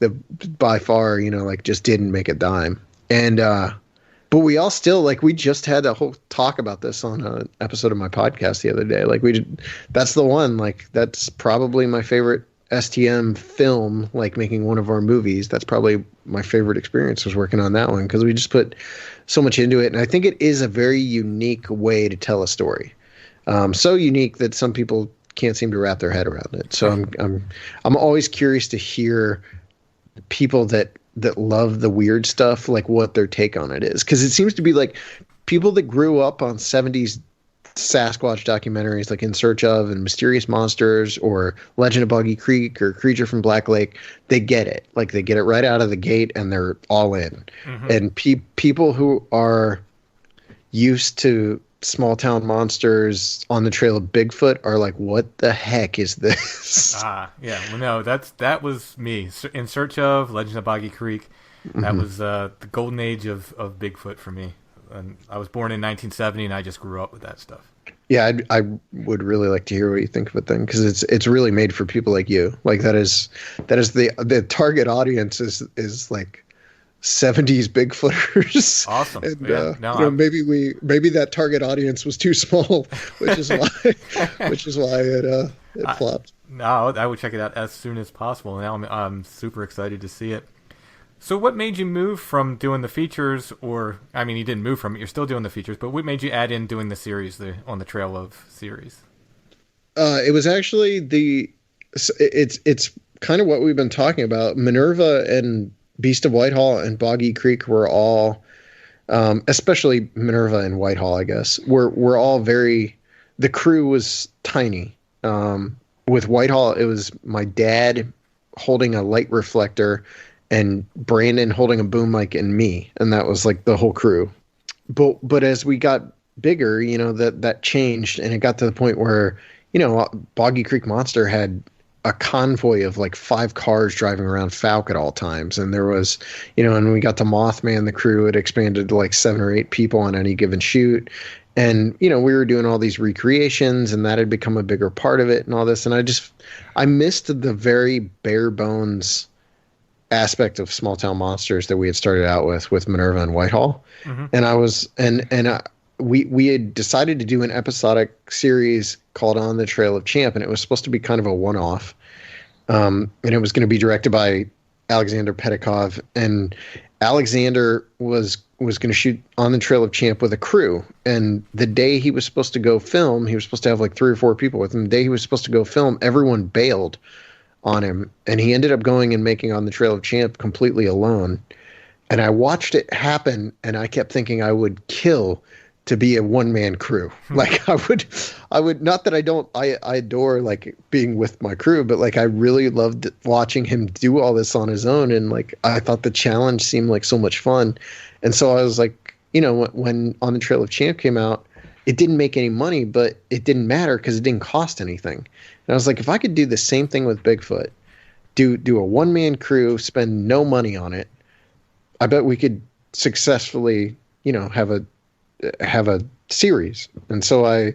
by far, like just didn't make a dime. And but we all still we just had a whole talk about this on an episode of my podcast the other day. Like that's the one. Like that's probably my favorite STM film. Like making one of our movies. That's probably my favorite experience was working on that one because we just put so much into it, and I think it is a very unique way to tell a story. So unique that some people can't seem to wrap their head around it. So I'm always curious to hear people that love the weird stuff, like what their take on it is. Because it seems to be like people that grew up on 70s Sasquatch documentaries like In Search of and Mysterious Monsters or Legend of Boggy Creek or Creature from Black Lake, they get it. Like they get it right out of the gate and they're all in. Mm-hmm. And people who are used to small town monsters on the trail of Bigfoot are like, what the heck is this? Yeah. Well, no, that was me. In Search of, Legend of Boggy Creek. That was the golden age of Bigfoot for me. And I was born in 1970, and I just grew up with that stuff. Yeah, I would really like to hear what you think of it then, because it's really made for people like you. Like that is the target audience is like 70s Bigfooters. Awesome. And yeah. maybe that target audience was too small, which is why it flopped. No, I would check it out as soon as possible. Now I'm super excited to see it. So what made you move from doing the features, you didn't move from it, you're still doing the features, but what made you add in doing the series, On the Trail of series? It was actually it's kind of what we've been talking about. Minerva and Beast of Whitehall and Boggy Creek were all, especially Minerva and Whitehall, I guess, were all the crew was tiny. With Whitehall, it was my dad holding a light reflector and Brandon holding a boom mic and me. And that was like the whole crew. But as we got bigger, that changed, and it got to the point where, Boggy Creek Monster had a convoy of like 5 cars driving around Falk at all times. And there was, and when we got to Mothman, the crew had expanded to like 7 or 8 people on any given shoot. And, we were doing all these recreations, and that had become a bigger part of it and all this. And I missed the very bare bones aspect of small town monsters that we had started out with Minerva and Whitehall. Mm-hmm. And we had decided to do an episodic series called On the Trail of Champ, and it was supposed to be kind of a one-off. And it was going to be directed by Alexander Pedikov, and Alexander was going to shoot On the Trail of Champ with a crew. And the day he was supposed to go film, he was supposed to have like 3 or 4 people with him. The day he was supposed to go film, everyone bailed on him, and he ended up going and making On the Trail of Champ completely alone. And I watched it happen, and I kept thinking I would kill to be a one-man crew. Like I would not that I adore like being with my crew, but like I really loved watching him do all this on his own, and like I thought the challenge seemed like so much fun. And so I was like, when On the Trail of Champ came out, it didn't make any money, but it didn't matter because it didn't cost anything. And I was like, if I could do the same thing with Bigfoot, do a one-man crew, spend no money on it, I bet we could successfully, have a series. And so I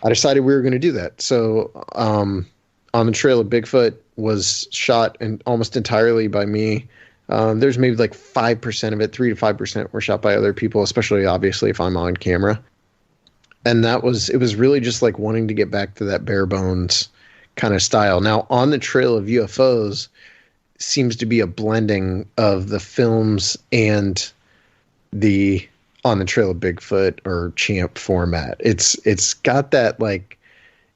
decided we were going to do that. So On the Trail of Bigfoot was shot almost entirely by me. There's maybe like 5% of it, 3 to 5% were shot by other people, especially obviously if I'm on camera. And it was really just like wanting to get back to that bare bones kind of style. Now, On the Trail of UFOs seems to be a blending of the films and the On the Trail of Bigfoot or Champ format. It's got that like,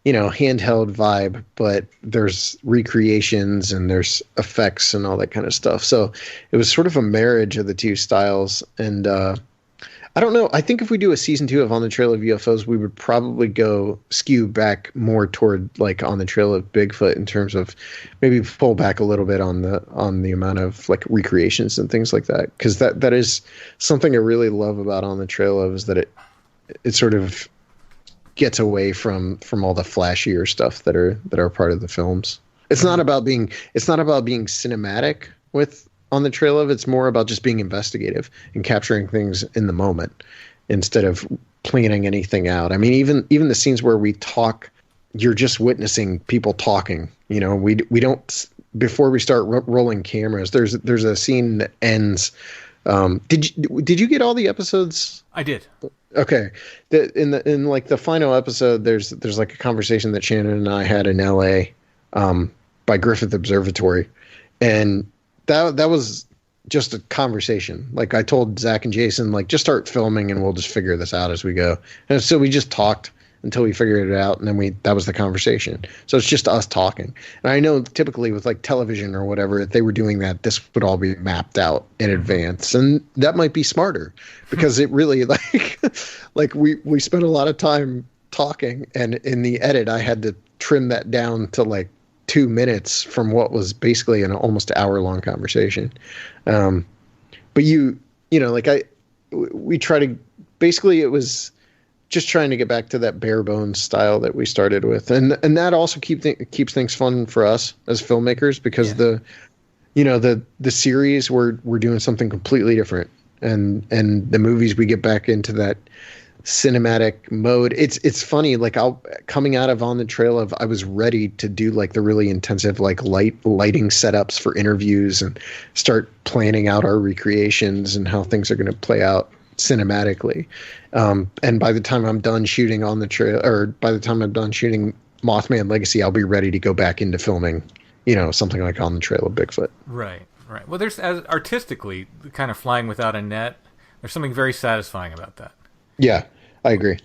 handheld vibe, but there's recreations and there's effects and all that kind of stuff. So it was sort of a marriage of the two styles. And I don't know. I think if we do a season 2 of On the Trail of UFOs, we would probably skew back more toward like On the Trail of Bigfoot in terms of maybe pull back a little bit on the amount of like recreations and things like that. Because that is something I really love about On the Trail of, is that it sort of gets away from all the flashier stuff that are part of the films. It's not about being cinematic with On the Trail of. It's more about just being investigative and capturing things in the moment instead of planning anything out. I mean, even the scenes where we talk, you're just witnessing people talking. You know, we don't, before we start rolling cameras. There's a scene that ends. Did you get all the episodes? I did. Okay. In like the final episode, there's like a conversation that Shannon and I had in LA, by Griffith Observatory. And that was just a conversation. Like I told Zach and Jason, like, just start filming and we'll just figure this out as we go. And so we just talked until we figured it out. And then that was the conversation. So it's just us talking. And I know typically with like television or whatever, if they were doing that, this would all be mapped out in advance. And that might be smarter because it really like we spent a lot of time talking, and in the edit, I had to trim that down to like 2 minutes from what was basically an almost hour-long conversation. But you know, like we try to, basically it was just trying to get back to that bare bones style that we started with. And that also keeps things fun for us as filmmakers, because the series, we're doing something completely different. And the movies, we get back into that cinematic mode. It's funny, like coming out of On the Trail of, I was ready to do like the really intensive like lighting setups for interviews and start planning out our recreations and how things are going to play out cinematically. And by the time I'm done shooting On the Trail, or by the time I'm done shooting Mothman Legacy, I'll be ready to go back into filming, you know, something like On the Trail of Bigfoot. Right. Well, there's, as artistically, kind of flying without a net, there's something very satisfying about that. Yeah, I agree.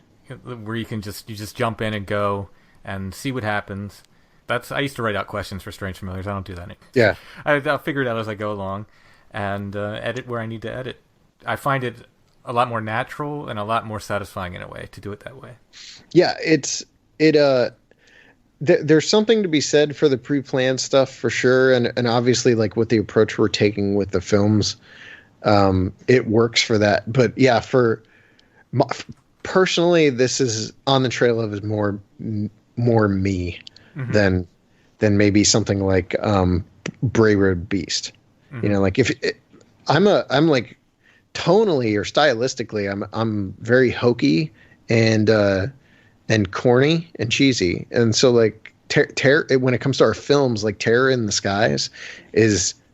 Where you just jump in and go and see what happens. I used to write out questions for Strange Familiars. I don't do that anymore. Yeah. I'll figure it out as I go along and edit where I need to edit. I find it a lot more natural and a lot more satisfying in a way to do it that way. Yeah, there's something to be said for the pre-planned stuff for sure, and obviously like with the approach we're taking with the films, it works for that. But yeah, personally, this is On the Trail of is more me than maybe something like Bray Road Beast. You know, like if I'm like tonally or stylistically, I'm very hokey and corny and cheesy. And so like when it comes to our films, like Terror in the Skies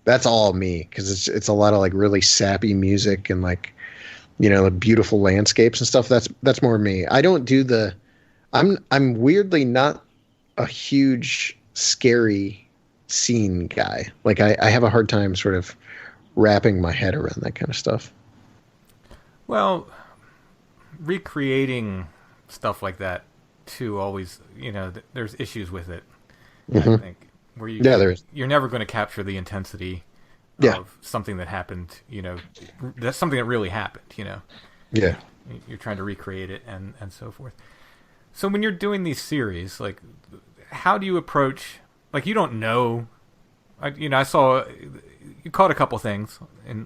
that's all me, because it's a lot of like really sappy music and like, you know, beautiful landscapes and stuff. That's more me. I don't do I'm weirdly not a huge scary scene guy. Like I have a hard time sort of wrapping my head around that kind of stuff. Well, recreating stuff like that too, always, you know, there's issues with it. I think where there is. You're never going to capture the intensity of something that happened. You know, that's something that really happened. You know, you're trying to recreate it and so forth. So when you're doing these series, like, how do you approach? Like, you don't know. I saw you caught a couple things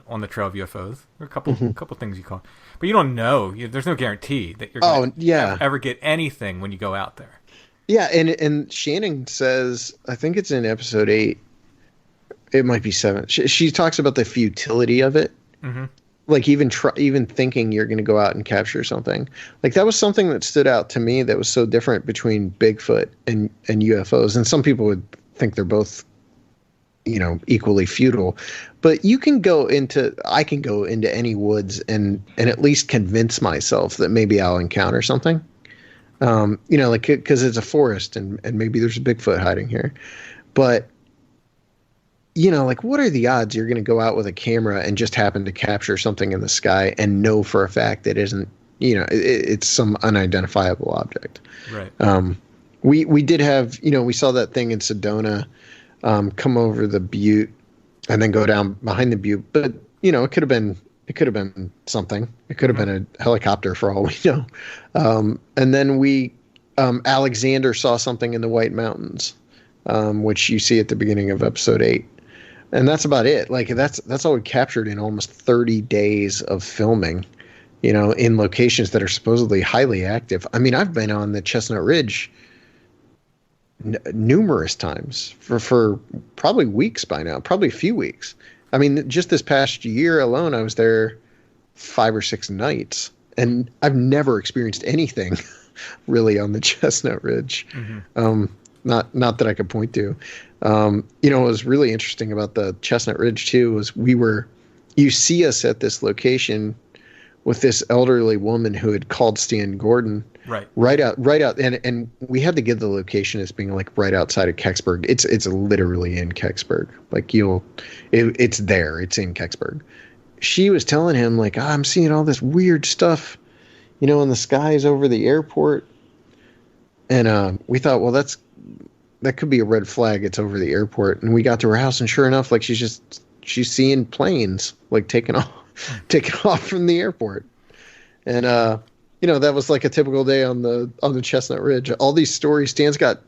on the Trail of UFOs. There are a couple things you caught, but you don't know. There's no guarantee that you're going to ever get anything when you go out there. Yeah, and Shannon says, I think it's in episode 8. It might be 7. She talks about the futility of it. Mm-hmm. Like even thinking you're going to go out and capture something. Like that was something that stood out to me that was so different between Bigfoot and UFOs. And some people would think they're both, you know, equally futile, but I can go into any woods and at least convince myself that maybe I'll encounter something. You know, like, cause it's a forest and maybe there's a Bigfoot hiding here, but you know, like what are the odds you're going to go out with a camera and just happen to capture something in the sky and know for a fact that isn't, you know, it's some unidentifiable object. Right. We did have, you know, we saw that thing in Sedona, come over the butte and then go down behind the butte. But, you know, it could have been something. It could have been a helicopter for all we know. And then Alexander saw something in the White Mountains, which you see at the beginning of episode 8. And that's about it. Like that's all we captured in almost 30 days of filming, you know, in locations that are supposedly highly active. I mean, I've been on the Chestnut Ridge numerous times for probably weeks by now, probably a few weeks. I mean, just this past year alone, I was there 5 or 6 nights. and I've never experienced anything really on the Chestnut Ridge. Not that I could point to. What was really interesting about the Chestnut Ridge too was you see us at this location with this elderly woman who had called Stan Gordon right out, and we had to give the location as being like right outside of Kecksburg. It's literally in Kecksburg. Like it's there. It's in Kecksburg. She was telling him like, I'm seeing all this weird stuff, in the skies over the airport, and we thought, well, that could be a red flag. It's over the airport, and we got to her house, and sure enough, like she's seeing planes like taking off from the airport, and that was like a typical day on the Chestnut Ridge. All these stories, Stan's got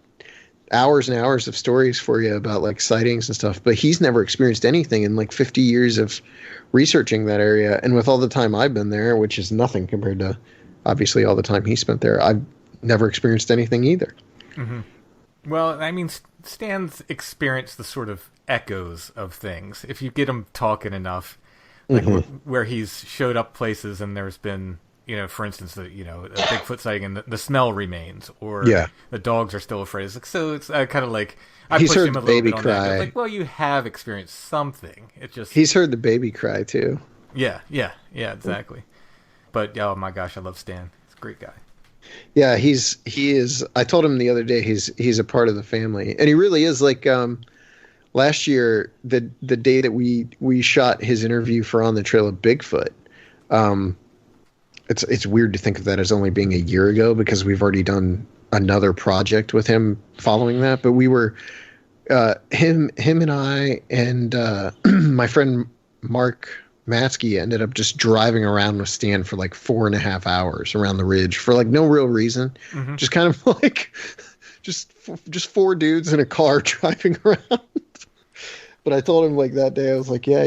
hours and hours of stories for you about like sightings and stuff, but he's never experienced anything in like 50 years of researching that area. And with all the time I've been there, which is nothing compared to obviously all the time he spent there, I've never experienced anything either. Mm-hmm. Well, I mean, Stan's experienced the sort of echoes of things. If you get him talking enough, like where he's showed up places and there's been, for instance, a Bigfoot sighting and the smell remains, or the dogs are still afraid. So it's kind of like he's heard the baby cry. Like, well, you have experienced something. It just he's heard the baby cry too. Yeah, exactly. But oh my gosh, I love Stan. He's a great guy. Yeah, he is. I told him the other day he's a part of the family, and he really is. Like last year, the day that we shot his interview for On the Trail of Bigfoot. It's weird to think of that as only being a year ago because we've already done another project with him following that. But we were him and I and my friend Mark Matsky ended up just driving around with Stan for like 4.5 hours around the ridge for like no real reason. Just kind of like just 4 dudes in a car driving around. But I told him like that day, I was like, yeah,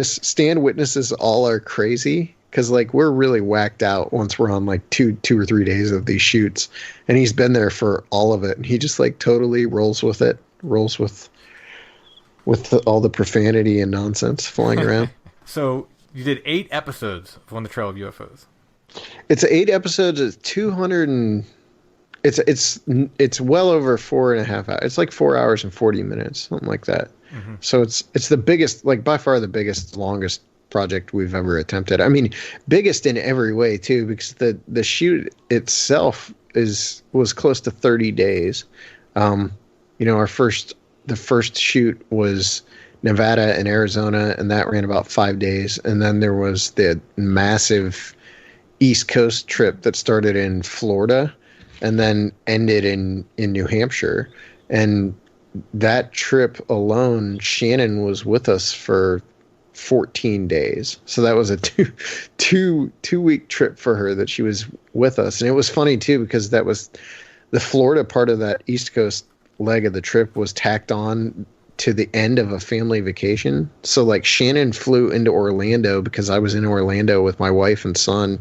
Stan witnesses all our crazy. Cause like we're really whacked out once we're on like two or 3 days of these shoots, and he's been there for all of it. And he just like totally rolls with all the profanity and nonsense flying around. So you did 8 episodes of On the Trail of UFOs. It's 8 episodes. It's 200 and it's well over 4.5 hours. It's like 4 hours and 40 minutes, something like that. So it's the biggest, like by far the biggest, longest project we've ever attempted. I mean, biggest in every way too, because the shoot itself was close to 30 days. The first shoot was Nevada and Arizona, and that ran about 5 days. And then there was the massive East Coast trip that started in Florida and then ended in New Hampshire. And that trip alone, Shannon was with us for 14 days. So that was a two week trip for her that she was with us. And it was funny too, because that was the Florida part of that East Coast leg of the trip was tacked on to the end of a family vacation. So like Shannon flew into Orlando because I was in Orlando with my wife and son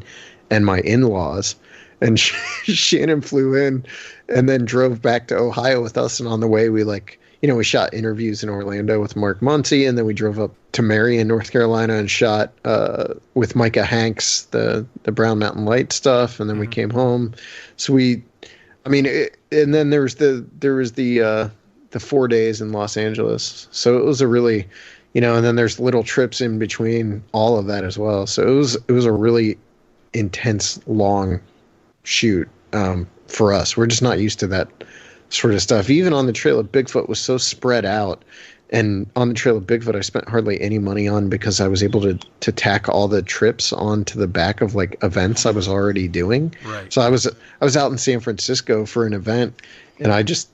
and my in-laws, and Shannon flew in and then drove back to Ohio with us. And on the way we we shot interviews in Orlando with Mark Muncy, and then we drove up to Marion, North Carolina, and shot with Micah Hanks the Brown Mountain Light stuff, and then we came home. So and then there was the 4 days in Los Angeles. So it was a really, and then there's little trips in between all of that as well. So it was a really intense, long shoot for us. We're just not used to that sort of stuff. Even On the Trail of Bigfoot was so spread out, and On the Trail of Bigfoot I spent hardly any money on because I was able to tack all the trips onto the back of like events I was already doing. Right. So I was out in San Francisco for an event, and I just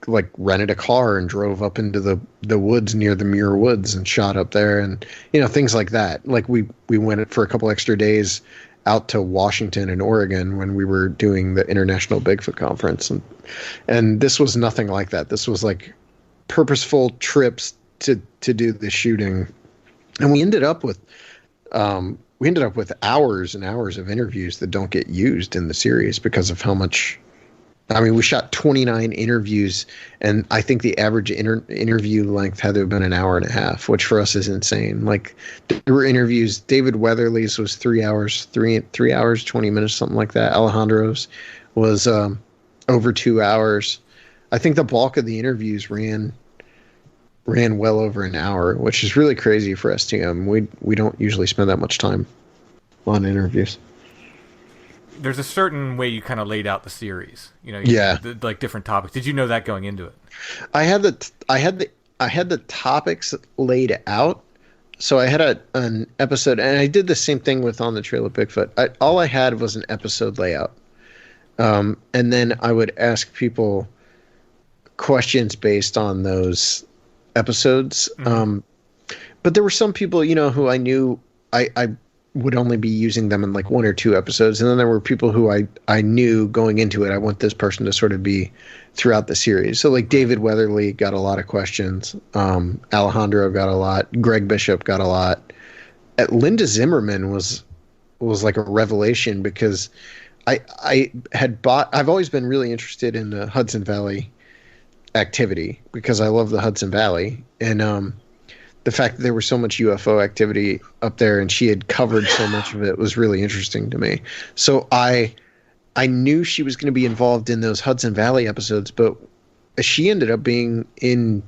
like rented a car and drove up into the woods near the Muir Woods and shot up there, and things like that. Like we went for a couple extra days out to Washington and Oregon when we were doing the International Bigfoot Conference, and this was nothing like that. This was like purposeful trips to do the shooting, and we ended up with hours and hours of interviews that don't get used in the series because of how much I mean, we shot 29 interviews, and I think the average interview length had to have been an hour and a half, which for us is insane. Like, there were interviews. David Weatherly's was 3 hours, 3 hours, 20 minutes, something like that. Alejandro's was over 2 hours. I think the bulk of the interviews ran well over an hour, which is really crazy for STM. We don't usually spend that much time on interviews. There's a certain way you kind of laid out the series, Yeah. Like different topics. Did you know that going into it? I had the topics laid out. So I had an episode, and I did the same thing with On the Trail of Bigfoot. All I had was an episode layout. And then I would ask people questions based on those episodes. Mm-hmm. But there were some people, who I knew I would only be using them in like 1 or 2 episodes. And then there were people who I knew going into it, I want this person to sort of be throughout the series. So like David Weatherly got a lot of questions. Alejandro got a lot. Greg Bishop got a lot. Linda Zimmerman was like a revelation, because I've always been really interested in the Hudson Valley activity, because I love the Hudson Valley. And, the fact that there was so much UFO activity up there and she had covered so much of it was really interesting to me. So I knew she was going to be involved in those Hudson Valley episodes, but she ended up being in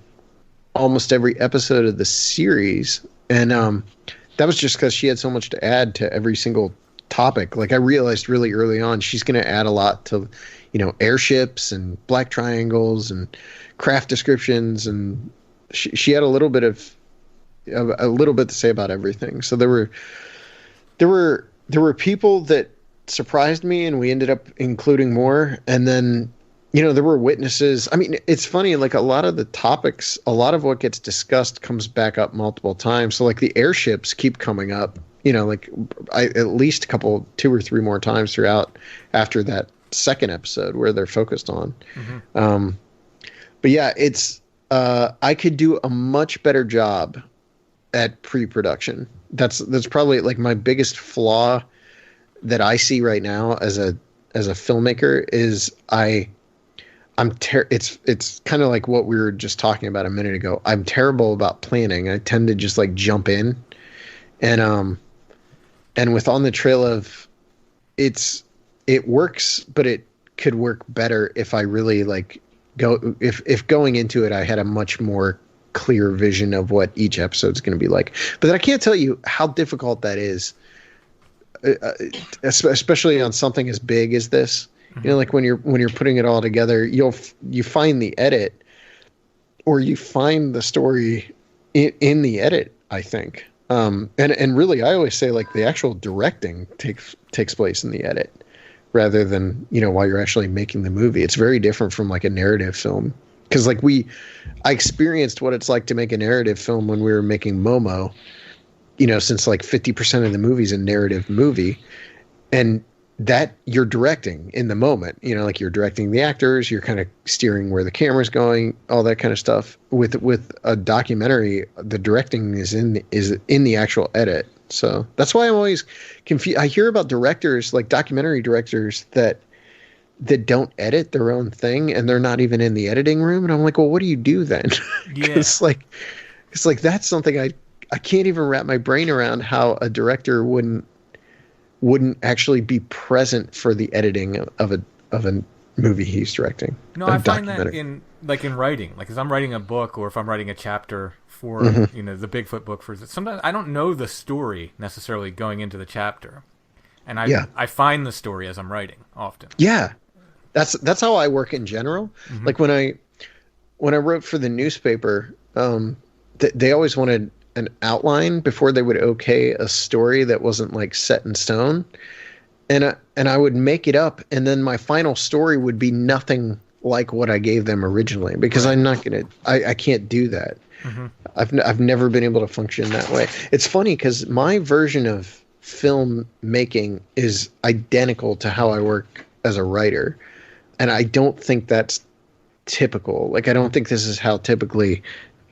almost every episode of the series. And that was just because she had so much to add to every single topic. Like, I realized really early on, she's going to add a lot to, airships and black triangles and craft descriptions. And she had a little bit to say about everything. So there were people that surprised me, and we ended up including more. And then, there were witnesses. I mean, it's funny, like a lot of the topics, a lot of what gets discussed comes back up multiple times. So like the airships keep coming up, at least 2 or 3 more times throughout after that second episode where they're focused on. Mm-hmm. But yeah, it's, I could do a much better job at pre-production. That's probably like my biggest flaw that I see right now as a filmmaker is it's kind of like what we were just talking about a minute ago. I'm terrible about planning. I tend to just like jump in, and with On the Trail of, it works, but it could work better if I really like if going into it I had a much more clear vision of what each episode is going to be like. But I can't tell you how difficult that is, especially on something as big as this. Mm-hmm. Like when you're putting it all together, you find the edit, or you find the story in the edit, I think. And really, I always say like the actual directing takes place in the edit rather than, while you're actually making the movie. It's very different from like a narrative film. Because like I experienced what it's like to make a narrative film when we were making Momo, since like 50% of the movie's a narrative movie, and that you're directing in the moment, like you're directing the actors, you're kind of steering where the camera's going, all that kind of stuff. With a documentary, the directing is in the actual edit. So that's why I'm always confused. I hear about directors, like documentary directors that don't edit their own thing, and they're not even in the editing room. And I'm like, well, what do you do then? Yeah. It's like that's something I can't even wrap my brain around, how a director wouldn't actually be present for the editing of a movie he's directing. No, I find that in writing, like as I'm writing a book, or if I'm writing a chapter for Mm-hmm. the Bigfoot book, sometimes I don't know the story necessarily going into the chapter, and I find the story as I'm writing often. Yeah. That's how I work in general. Mm-hmm. Like when I wrote for the newspaper, they always wanted an outline before they would okay a story that wasn't like set in stone, and I would make it up, and then my final story would be nothing like what I gave them originally, because I'm not gonna. I can't do that. Mm-hmm. I've never been able to function that way. It's funny because my version of film making is identical to how I work as a writer. And I don't think that's typical. Like, I don't think this is how typically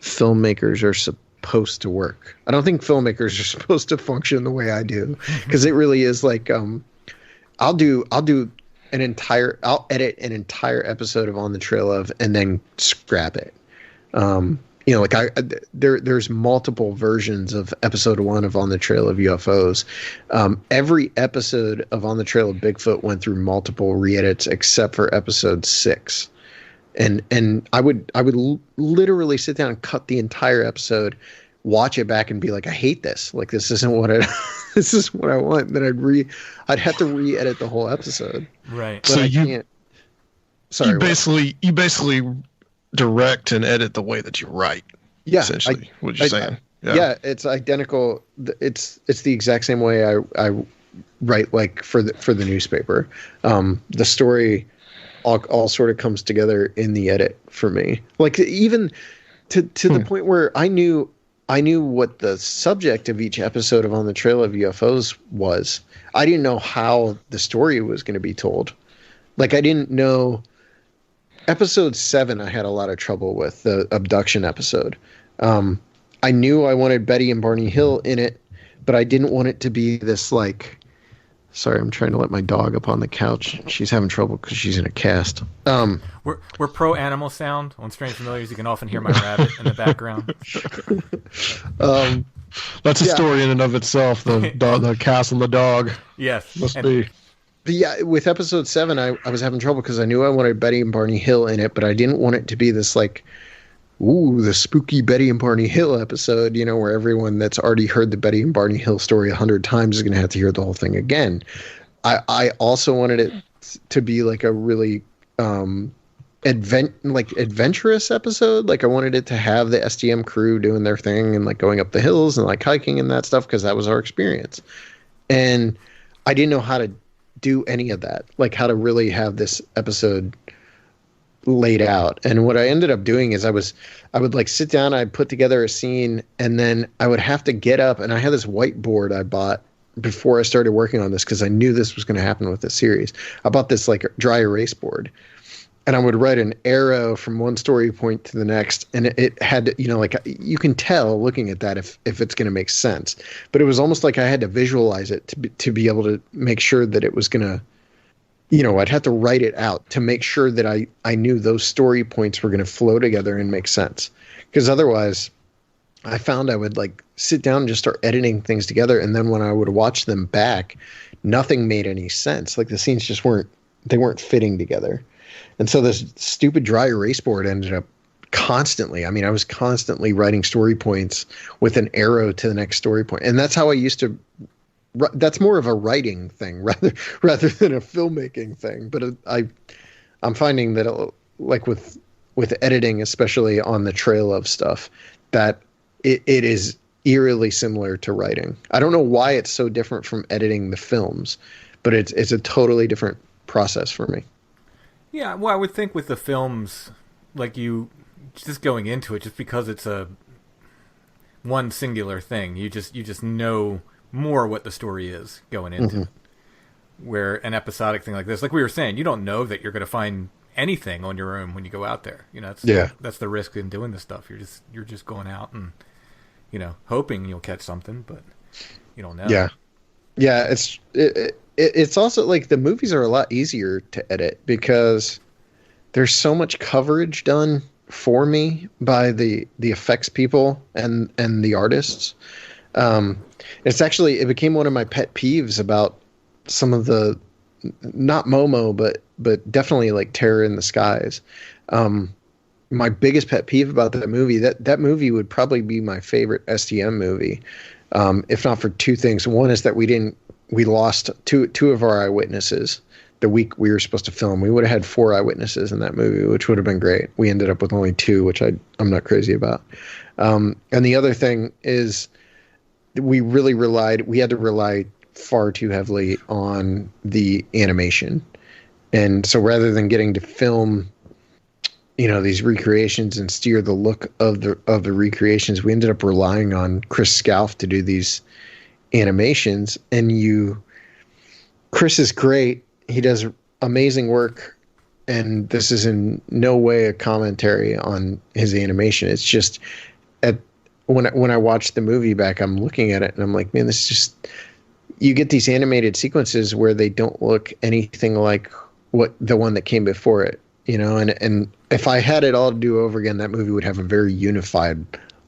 filmmakers are supposed to work. I don't think filmmakers are supposed to function the way I do, because it really is like, I'll do I'll edit an entire episode of On the Trail of and then scrap it. Like there's multiple versions of episode 1 of On the Trail of UFOs. Every episode of On the Trail of Bigfoot went through multiple re-edits except for episode 6. And I would literally sit down and cut the entire episode, watch it back and be like, I hate this. Like, this isn't what this is what I want. Then I'd have to re-edit the whole episode. Right. But So I can't. Sorry. You basically direct and edit the way that you write. Yeah. Essentially, what you're saying. Yeah, it's identical. It's the exact same way I write, like for the newspaper. The story all sort of comes together in the edit for me. Like, even to the point where I knew what the subject of each episode of On the Trail of UFOs was. I didn't know how the story was going to be told. Like, I didn't know. Episode 7 I had a lot of trouble with, the abduction episode. I knew I wanted Betty and Barney Hill in it, but I didn't want it to be this, like... Sorry, I'm trying to let my dog up on the couch. She's having trouble because she's in a cast. We're pro animal sound on Strange Familiars. You can often hear my rabbit in the background. That's a story in and of itself. The cast and the dog. Yes, must be. But yeah, with episode 7, I was having trouble because I knew I wanted Betty and Barney Hill in it, but I didn't want it to be this, like, ooh, the spooky Betty and Barney Hill episode, where everyone that's already heard the Betty and Barney Hill story 100 times is going to have to hear the whole thing again. I also wanted it to be like a really adventurous episode. Like, I wanted it to have the SDM crew doing their thing and like going up the hills and like hiking and that stuff, because that was our experience. And I didn't know how to do any of that, like how to really have this episode laid out. And what I ended up doing is I would like sit down, I'd put together a scene, and then I would have to get up, and I had this whiteboard I bought before I started working on this because I knew this was going to happen with this series. I bought this like dry erase board, and I would write an arrow from one story point to the next, and it had to, like, you can tell looking at that if it's going to make sense. But it was almost like I had to visualize it to be able to make sure that it was going to, I'd have to write it out to make sure that I knew those story points were going to flow together and make sense. Because otherwise, I found I would like sit down and just start editing things together, and then when I would watch them back, nothing made any sense. Like, the scenes just weren't fitting together. And so this stupid dry erase board ended up constantly. I mean, I was constantly writing story points with an arrow to the next story point. And that's how I used to. That's more of a writing thing rather than a filmmaking thing. But I'm finding that like with editing, especially on the Trail of stuff, that it is eerily similar to writing. I don't know why it's so different from editing the films, but it's a totally different process for me. Yeah, well, I would think with the films, like, you just going into it, just because it's a one singular thing, you just know more what the story is going into. Mm-hmm. Where an episodic thing like this, like we were saying, you don't know that you're going to find anything on your own when you go out there. That's the risk in doing this stuff. You're just going out and hoping you'll catch something, but you don't know. Yeah. It's also like the movies are a lot easier to edit because there's so much coverage done for me by the effects people and the artists. It became one of my pet peeves about some of the, not Momo, but definitely like Terror in the Skies. My biggest pet peeve about that movie, that movie would probably be my favorite SDM movie. If not for two things. One is that we lost two of our eyewitnesses the week we were supposed to film. We would have had 4 eyewitnesses in that movie, which would have been great. We ended up with only 2, which I'm not crazy about. And the other thing is we had to rely far too heavily on the animation. And so rather than getting to film, these recreations and steer the look of the recreations, we ended up relying on Chris Scalf to do these animations. And Chris is great. He does amazing work. And this is in no way a commentary on his animation. It's just when I watch the movie back, I'm looking at it and I'm like, man, this is just, you get these animated sequences where they don't look anything like what the one that came before it, you know, and if I had it all to do over again, that movie would have a very unified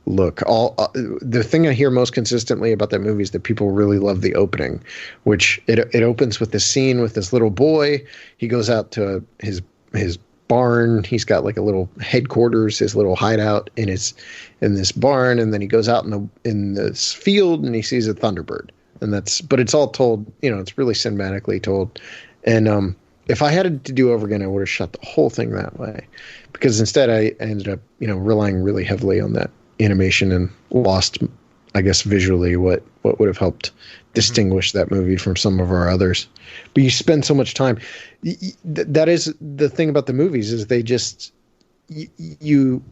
look. The thing I hear most consistently about that movie is that people really love the opening, which it opens with this scene with this little boy. He goes out to his barn. He's got like a little headquarters, his little hideout in this barn, and then he goes out in this field and he sees a thunderbird. And but it's all told, you know, it's really cinematically told. And if I had it to do over again, I would have shot the whole thing that way, because instead I ended up, you know, relying really heavily on that animation and lost, I guess, visually what would have helped distinguish that movie from some of our others. But you spend so much time. That is the thing about the movies, is they just, you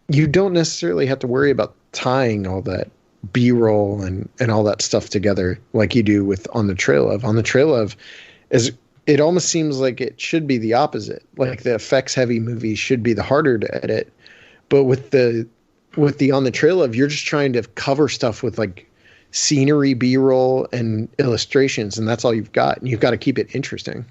don't necessarily have to worry about tying all that B-roll and all that stuff together like you do with On the Trail of. On the Trail of, it almost seems like it should be the opposite. Like the effects heavy movies should be the harder to edit. But with the On the Trail of, you're just trying to cover stuff with like scenery, B-roll, and illustrations, and that's all you've got. And you've got to keep it interesting.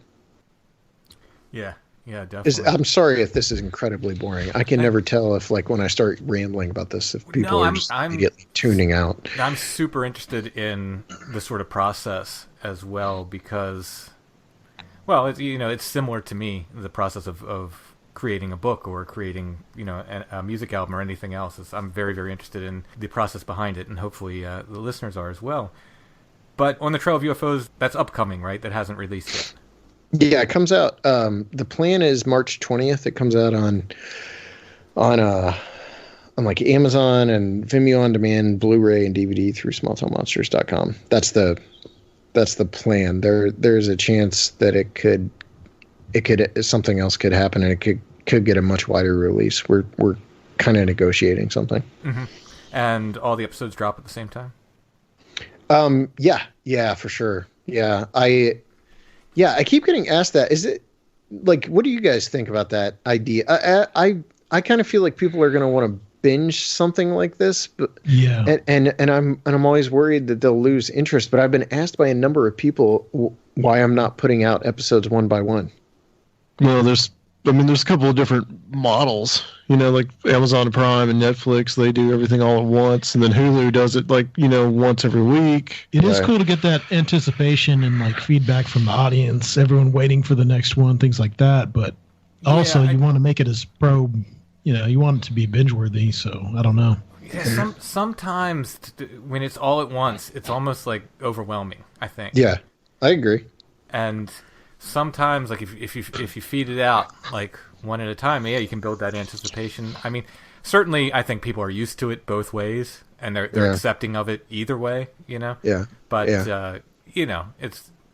Yeah, definitely. I'm sorry if this is incredibly boring. I can never tell if, like, when I start rambling about this, if people are just immediately tuning out. I'm super interested in the sort of process as well, because, well, it's similar to me, the process of creating a book or creating, you know, a music album or anything else. I'm very, very interested in the process behind it, and hopefully the listeners are as well. But On the Trail of UFOs, that's upcoming, right? That hasn't released yet. Yeah, it comes out. The plan is March 20th. It comes out on like Amazon and Vimeo on demand, Blu-ray and DVD through smalltownmonsters.com. That's the plan. There's a chance that it could something else could happen, and it could get a much wider release. We're kind of negotiating something. Mm-hmm. And all the episodes drop at the same time? Yeah, for sure. Yeah, I keep getting asked that. Is it, like, what do you guys think about that idea? I kind of feel like people are going to want to binge something like this, but yeah, and I'm always worried that they'll lose interest. But I've been asked by a number of people why I'm not putting out episodes one by one. Well, there's a couple of different models, you know, like Amazon Prime and Netflix, they do everything all at once. And then Hulu does it, like, you know, once every week. It is cool to get that anticipation and like feedback from the audience, everyone waiting for the next one, things like that. But also you want to make it as you want it to be binge worthy. So I don't know. Yeah, sometimes when it's all at once, it's almost like overwhelming, I think. Yeah, I agree. And sometimes, like, if you feed it out like one at a time, yeah, you can build that anticipation. I mean, certainly, I think people are used to it both ways, and they're accepting of it either way, you know. Yeah. But you know,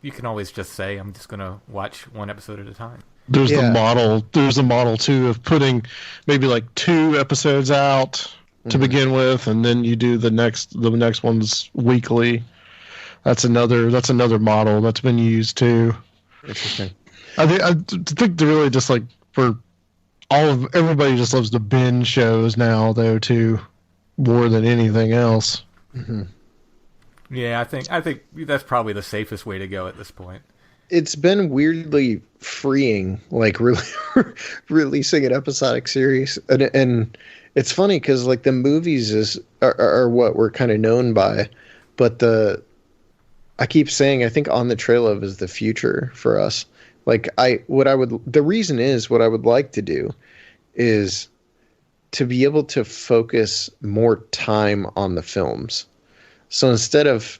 you can always just say, I'm just going to watch one episode at a time. There's the model. There's a model too of putting maybe like 2 episodes out to begin with, and then you do the next ones weekly. That's another model that's been used too. Interesting. I think they're really just like for everybody just loves to binge shows now, though, too, more than anything else. Mm-hmm. Yeah, I think that's probably the safest way to go at this point. It's been weirdly freeing, like really releasing an episodic series, and it's funny because like the movies are what we're kind of known by, but I keep saying I think On the Trail of is the future for us. Like the reason is what I would like to do is to be able to focus more time on the films. So instead of,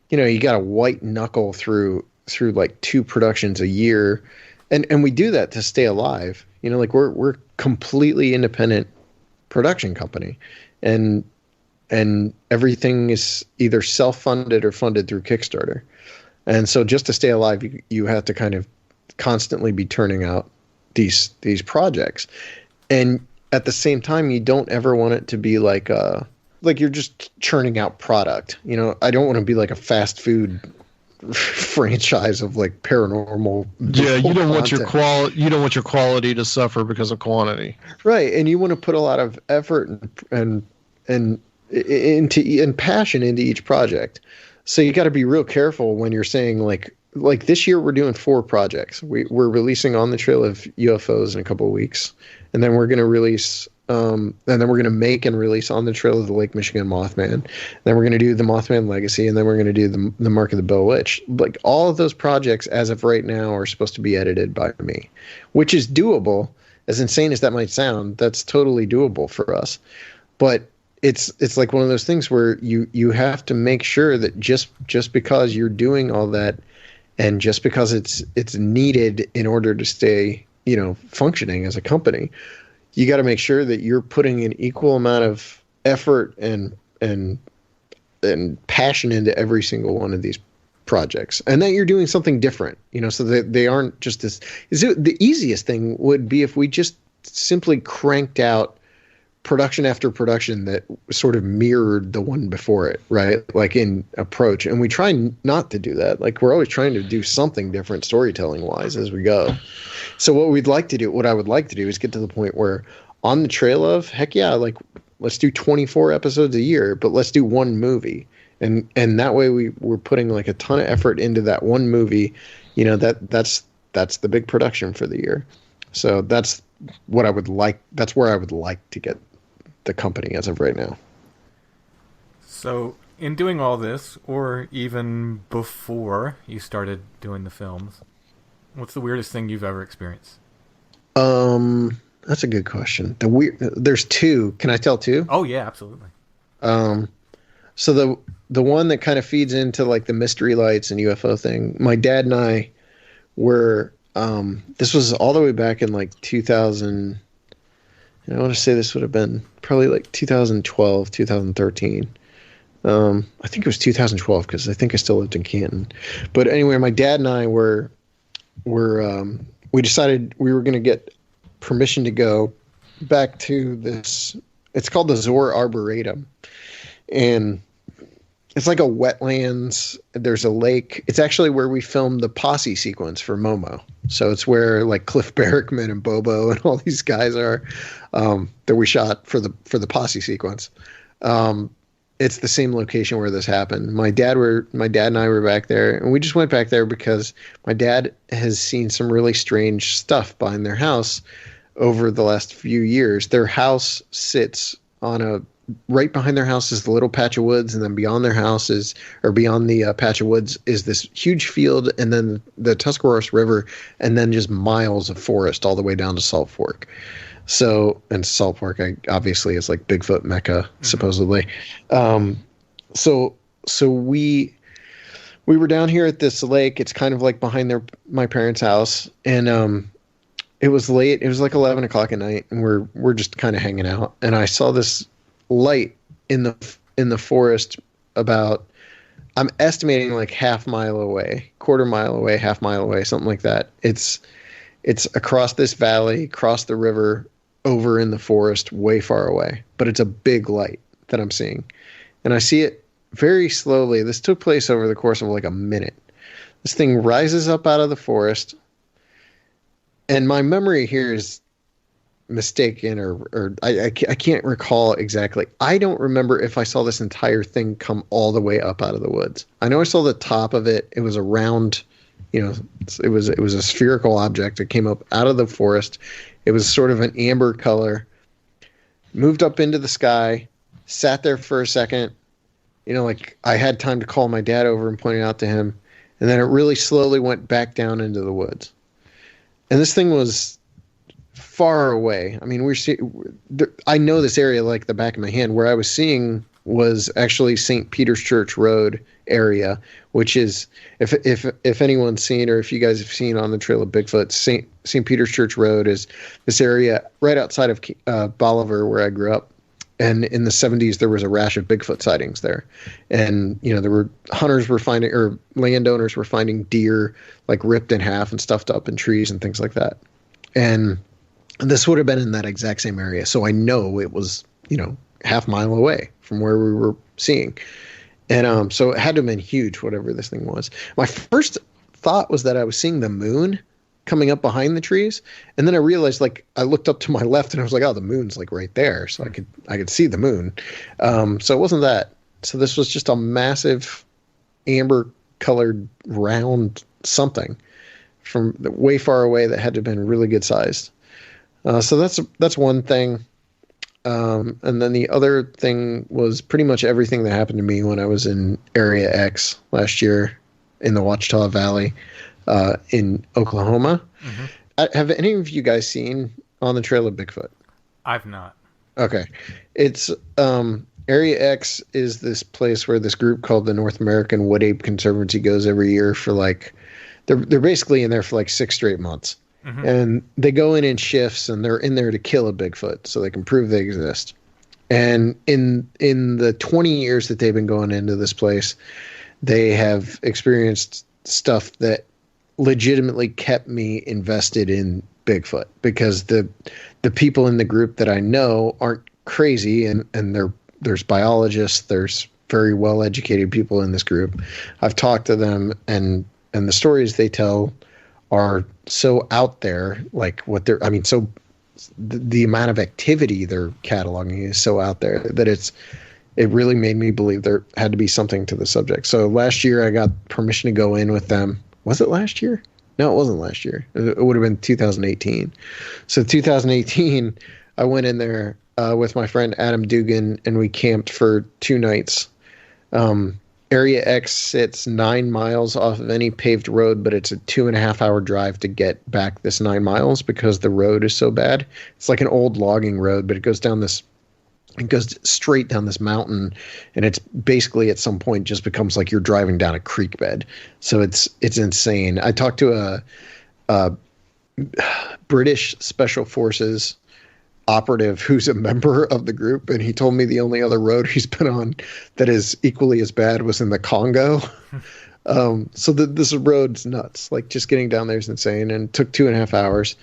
you know, you got to white knuckle through like 2 productions a year, and we do that to stay alive. You know, like we're completely independent production company, and everything is either self-funded or funded through Kickstarter. And so just to stay alive, you have to kind of constantly be turning out these projects. And at the same time, you don't ever want it to be like you're just churning out product. You know, I don't want to be like a fast food franchise of like paranormal. Yeah, you don't want your quality to suffer because of quantity. Right, and you want to put a lot of effort and passion into each project. So you got to be real careful when you're saying like like this year we're doing 4 projects. We're releasing On the Trail of UFOs in a couple of weeks, and then we're going to release and then we're going to make and release On the Trail of the Lake Michigan Mothman. Then we're going to do the Mothman Legacy, and then we're going to do the Mark of the Bill Witch. Like all of those projects as of right now are supposed to be edited by me, which is doable. As insane as that might sound, that's totally doable for us. But it's like one of those things where you have to make sure that just because you're doing all that, and just because it's needed in order to stay, functioning as a company, you got to make sure that you're putting an equal amount of effort and passion into every single one of these projects, and that you're doing something different, so that they aren't just this. The easiest thing would be if we just simply cranked out production after production that sort of mirrored the one before it, right? Like in approach. And we try not to do that. Like we're always trying to do something different storytelling wise as we go. So what I would like to do is get to the point where On the Trail of, heck yeah, like let's do 24 episodes a year, but let's do one movie. And that way we're putting like a ton of effort into that one movie, that's the big production for the year. So that's what I would like. That's where I would like to get the company as of right now. So in doing all this, or even before you started doing the films, what's the weirdest thing you've ever experienced? That's a good question. There's 2. Can I tell 2? Oh yeah, absolutely. So the one that kind of feeds into like the mystery lights and UFO thing, my dad and I were, this was all the way back in like 2000. I want to say this would have been probably like 2012, 2013. I think it was 2012 because I think I still lived in Canton. But anyway, my dad and I we decided we were going to get permission to go back to this. It's called the Zor Arboretum, and it's like a wetlands. There's a lake. It's actually where we filmed the posse sequence for Momo. So it's where like Cliff Barrickman and Bobo and all these guys are, that we shot for the posse sequence. It's the same location where this happened. My dad and I were back there, and we just went back there because my dad has seen some really strange stuff behind their house over the last few years. Their house sits on right behind their house is the little patch of woods, and then beyond their house beyond the patch of woods is this huge field, and then the Tuscarawas River, and then just miles of forest all the way down to Salt Fork. So, and Salt Fork obviously is like Bigfoot Mecca, supposedly. So we were down here at this lake. It's kind of like behind my parents' house, and it was late. It was like 11 o'clock at night, and we're just kind of hanging out, and I saw this light in the forest about, I'm estimating like half mile away, quarter mile away, half mile away, something like that. It's across this valley, across the river, over in the forest, way far away. But it's a big light that I'm seeing. And I see it very slowly. This took place over the course of like a minute. This thing rises up out of the forest. And my memory here is mistaken, or I can't recall exactly. I don't remember if I saw this entire thing come all the way up out of the woods. I know I saw the top of it. It was a round, it was a spherical object that came up out of the forest. It was sort of an amber color, moved up into the sky, sat there for a second, like I had time to call my dad over and point it out to him. And then it really slowly went back down into the woods. And this thing was far away. I mean, I know this area like the back of my hand. Where I was seeing was actually St. Peter's Church Road area, which is, if anyone's seen, or if you guys have seen On the Trail of Bigfoot, St. Peter's Church Road is this area right outside of Bolivar, where I grew up. And in the 70s, there was a rash of Bigfoot sightings there. And, there were landowners were finding deer like ripped in half and stuffed up in trees and things like that. And this would have been in that exact same area. So I know it was, half mile away from where we were seeing. And so it had to have been huge, whatever this thing was. My first thought was that I was seeing the moon coming up behind the trees. And then I realized, like, I looked up to my left and I was like, oh, the moon's like right there. So I could see the moon. So it wasn't that. So this was just a massive amber colored round something from way far away that had to have been really good sized. So that's one thing. And then the other thing was pretty much everything that happened to me when I was in Area X last year in the Ouachita Valley in Oklahoma. Have any of you guys seen On the Trail of Bigfoot? I've not. Okay. It's Area X is this place where this group called the North American Wood Ape Conservancy goes every year for like they're basically in there for like 6 straight months. And they go in shifts, and they're in there to kill a Bigfoot so they can prove they exist. And in the 20 years that they've been going into this place, they have experienced stuff that legitimately kept me invested in Bigfoot, because the people in the group that I know aren't crazy, and there's biologists, there's very well educated people in this group. I've talked to them, and the stories they tell are so out there, like so the amount of activity they're cataloging is so out there that it really made me believe there had to be something to the subject. So last year I got permission to go in with them. Was it last year? No, it wasn't last year. It would have been 2018. So 2018, I went in there with my friend Adam Dugan, and we camped for 2 nights. Area X sits 9 miles off of any paved road, but it's a 2.5-hour drive to get back this 9 miles because the road is so bad. It's like an old logging road, but it goes straight down this mountain, and it's basically at some point just becomes like you're driving down a creek bed. So it's insane. I talked to a British Special Forces operative who's a member of the group, and he told me the only other road he's been on that is equally as bad was in the Congo. So this road's nuts. Like, just getting down there is insane, and it took 2.5 hours.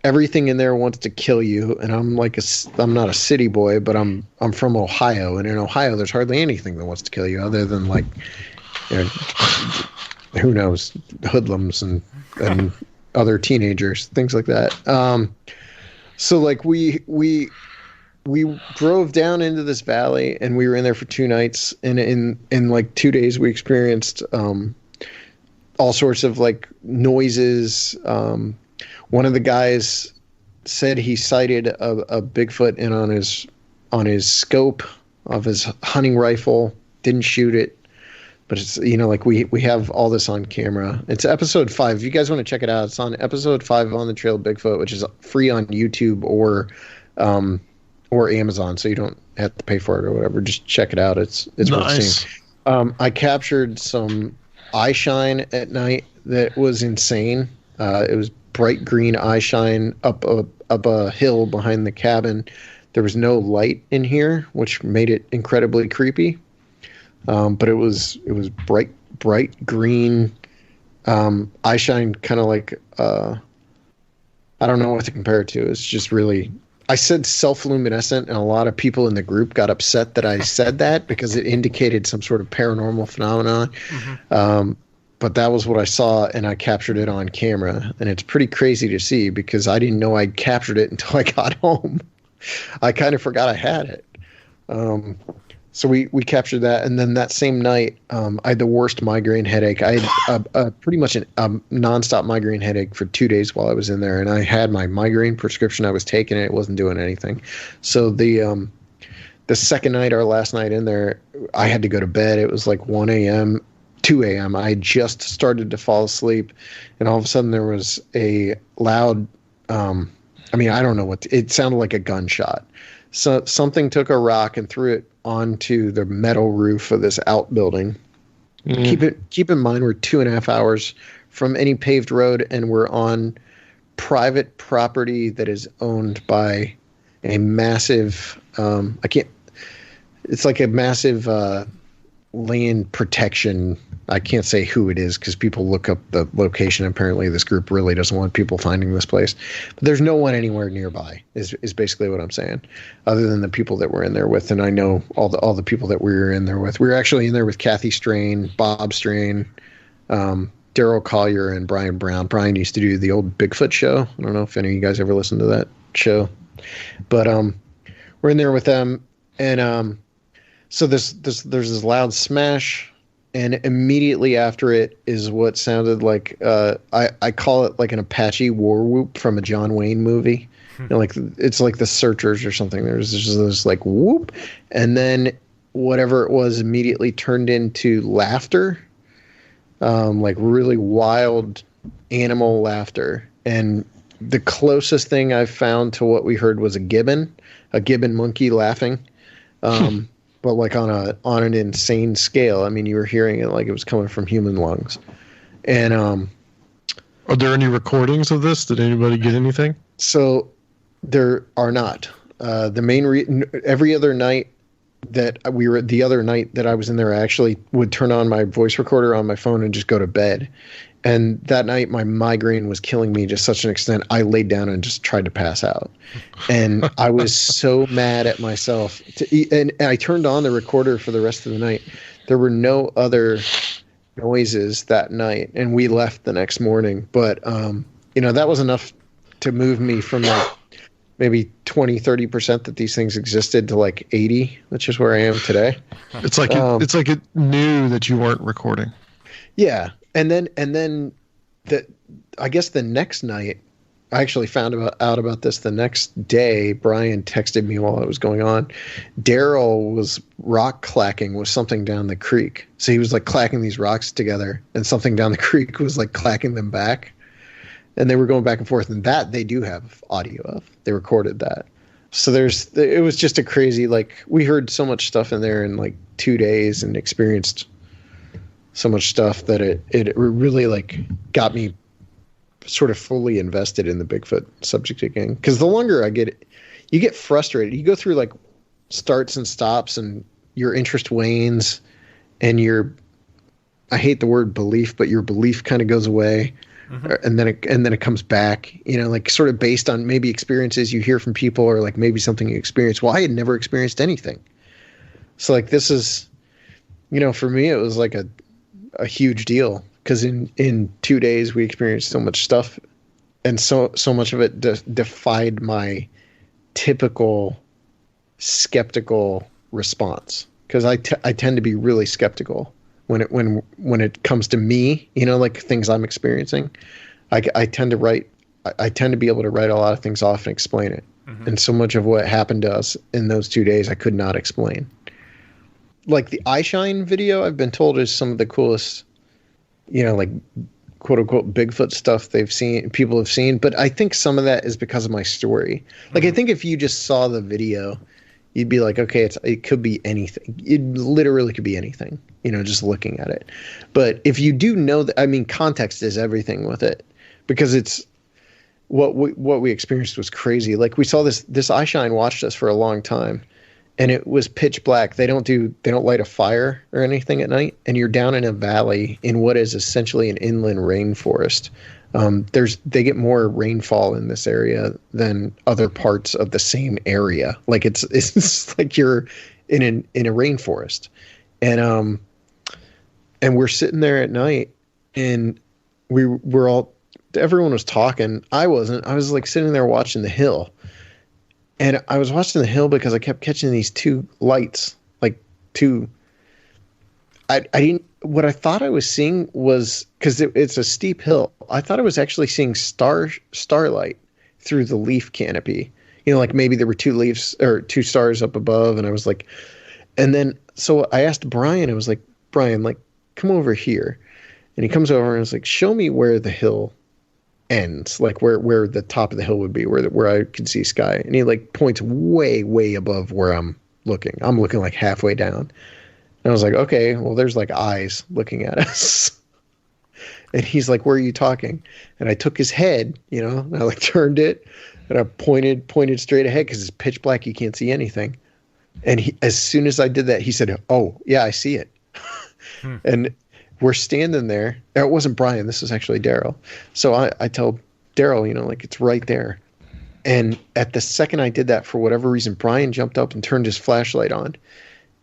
Everything in there wants to kill you, and I'm not a city boy, but I'm from Ohio, and in Ohio there's hardly anything that wants to kill you other than, like, who knows, hoodlums and other teenagers, things like that. So like we drove down into this valley, and we were in there for 2 nights, and in like 2 days we experienced all sorts of like noises. One of the guys said he sighted a Bigfoot in on his scope of his hunting rifle. Didn't shoot it, but it's, like we have all this on camera. It's episode 5. If you guys want to check it out, it's on episode 5 On the Trail of Bigfoot, which is free on YouTube or Amazon, so you don't have to pay for it or whatever. Just check it out. It's nice. Worth seeing. I captured some eye shine at night that was insane. It was bright green eye shine up a hill behind the cabin. There was no light in here, which made it incredibly creepy. But it was bright green eye shine, kind of like I don't know what to compare it to. It's just really, I said self-luminescent, and a lot of people in the group got upset that I said that because it indicated some sort of paranormal phenomenon. But that was what I saw, and I captured it on camera, and it's pretty crazy to see because I didn't know I'd captured it until I got home. I kind of forgot I had it. So we captured that, and then that same night, I had the worst migraine headache. I had pretty much a nonstop migraine headache for 2 days while I was in there, and I had my migraine prescription. I was taking it; it wasn't doing anything. So the second night, our last night in there, I had to go to bed. It was like 1 a.m., 2 a.m. I had just started to fall asleep, and all of a sudden there was a loud. I don't know what it sounded like, a gunshot. So something took a rock and threw it onto the metal roof of this outbuilding. Keep in mind, we're 2.5 hours from any paved road, and we're on private property that is owned by a massive it's like a massive land protection. I can't say who it is because people look up the location. Apparently this group really doesn't want people finding this place, but there's no one anywhere nearby is basically what I'm saying, other than the people that we're in there with. And I know all the people that we were in there with. We were actually in there with Kathy Strain, Bob Strain, Daryl Collier, and Brian Brown. Brian used to do the old Bigfoot show. I don't know if any of you guys ever listened to that show, but we're in there with them. And so there's this loud smash. and immediately after it is what sounded like I call it like an Apache war whoop from a John Wayne movie. Like it's like the Searchers or something. There's just this like whoop, and then whatever it was immediately turned into laughter, like really wild animal laughter. And the closest thing I've found to what we heard was a gibbon monkey laughing, but like on an insane scale. I mean, you were hearing it like it was coming from human lungs. And are there any recordings of this? Did anybody get anything? So there are not. The main every other night that the other night that I was in there, I actually would turn on my voice recorder on my phone and just go to bed. And that night, my migraine was killing me to such an extent, I laid down and just tried to pass out. And I was so mad at myself. And I turned on the recorder for the rest of the night. There were no other noises that night, and we left the next morning. But, that was enough to move me from like maybe 20-30% that these things existed to like 80, which is where I am today. It's like it knew that you weren't recording. Yeah. And then I guess the next night, I actually found out about this the next day. Brian texted me while it was going on. Daryl was rock clacking with something down the creek. So he was like clacking these rocks together, and something down the creek was like clacking them back. And they were going back and forth, and that they do have audio of. They recorded that. So it was just a crazy, like, we heard so much stuff in there in like 2 days and experienced so much stuff that it really like got me sort of fully invested in the Bigfoot subject again. Because the longer I get, you get frustrated. You go through like starts and stops, and your interest wanes, and I hate the word belief, but your belief kind of goes away. Mm-hmm. And then it comes back, like sort of based on maybe experiences you hear from people, or like maybe something you experienced. Well, I had never experienced anything. So like this is, for me, it was like a huge deal, because in 2 days we experienced so much stuff, and so much of it defied my typical skeptical response, because I tend to be really skeptical when it comes to me, like things I'm experiencing. I tend to be able to write a lot of things off and explain it. Mm-hmm. And so much of what happened to us in those 2 days I could not explain. Like the eye shine video, I've been told, is some of the coolest, like quote unquote Bigfoot stuff people have seen. But I think some of that is because of my story. Like, I think if you just saw the video, you'd be like, okay, it could be anything. It literally could be anything, just looking at it. But if you do know that, I mean, context is everything with it, because it's what we experienced was crazy. Like, we saw this eye shine watched us for a long time. And it was pitch black. They don't light a fire or anything at night. And you're down in a valley in what is essentially an inland rainforest. They get more rainfall in this area than other parts of the same area. Like it's like you're in a rainforest. And we're sitting there at night, and everyone was talking. I wasn't. I was like sitting there watching the hill. And I was watching the hill because I kept catching these two lights, like two. What I thought I was seeing was, because it's a steep hill, I thought I was actually seeing starlight through the leaf canopy. Like maybe there were two leaves or two stars up above, and I was like, and then so I asked Brian. I was like, Brian, like, come over here, and he comes over and I was like, show me where the hill ends, like where the top of the hill would be, where I could see sky. And he like points way, way above where I'm looking. I'm looking like halfway down. And I was like, okay, well, there's like eyes looking at us. And he's like, where are you talking? And I took his head, and I like turned it, and I pointed straight ahead, because it's pitch black. You can't see anything. And as soon as I did that, he said, oh yeah, I see it. And we're standing there. It wasn't Brian. This was actually Daryl. So I tell Daryl, like, it's right there. And at the second I did that, for whatever reason, Brian jumped up and turned his flashlight on.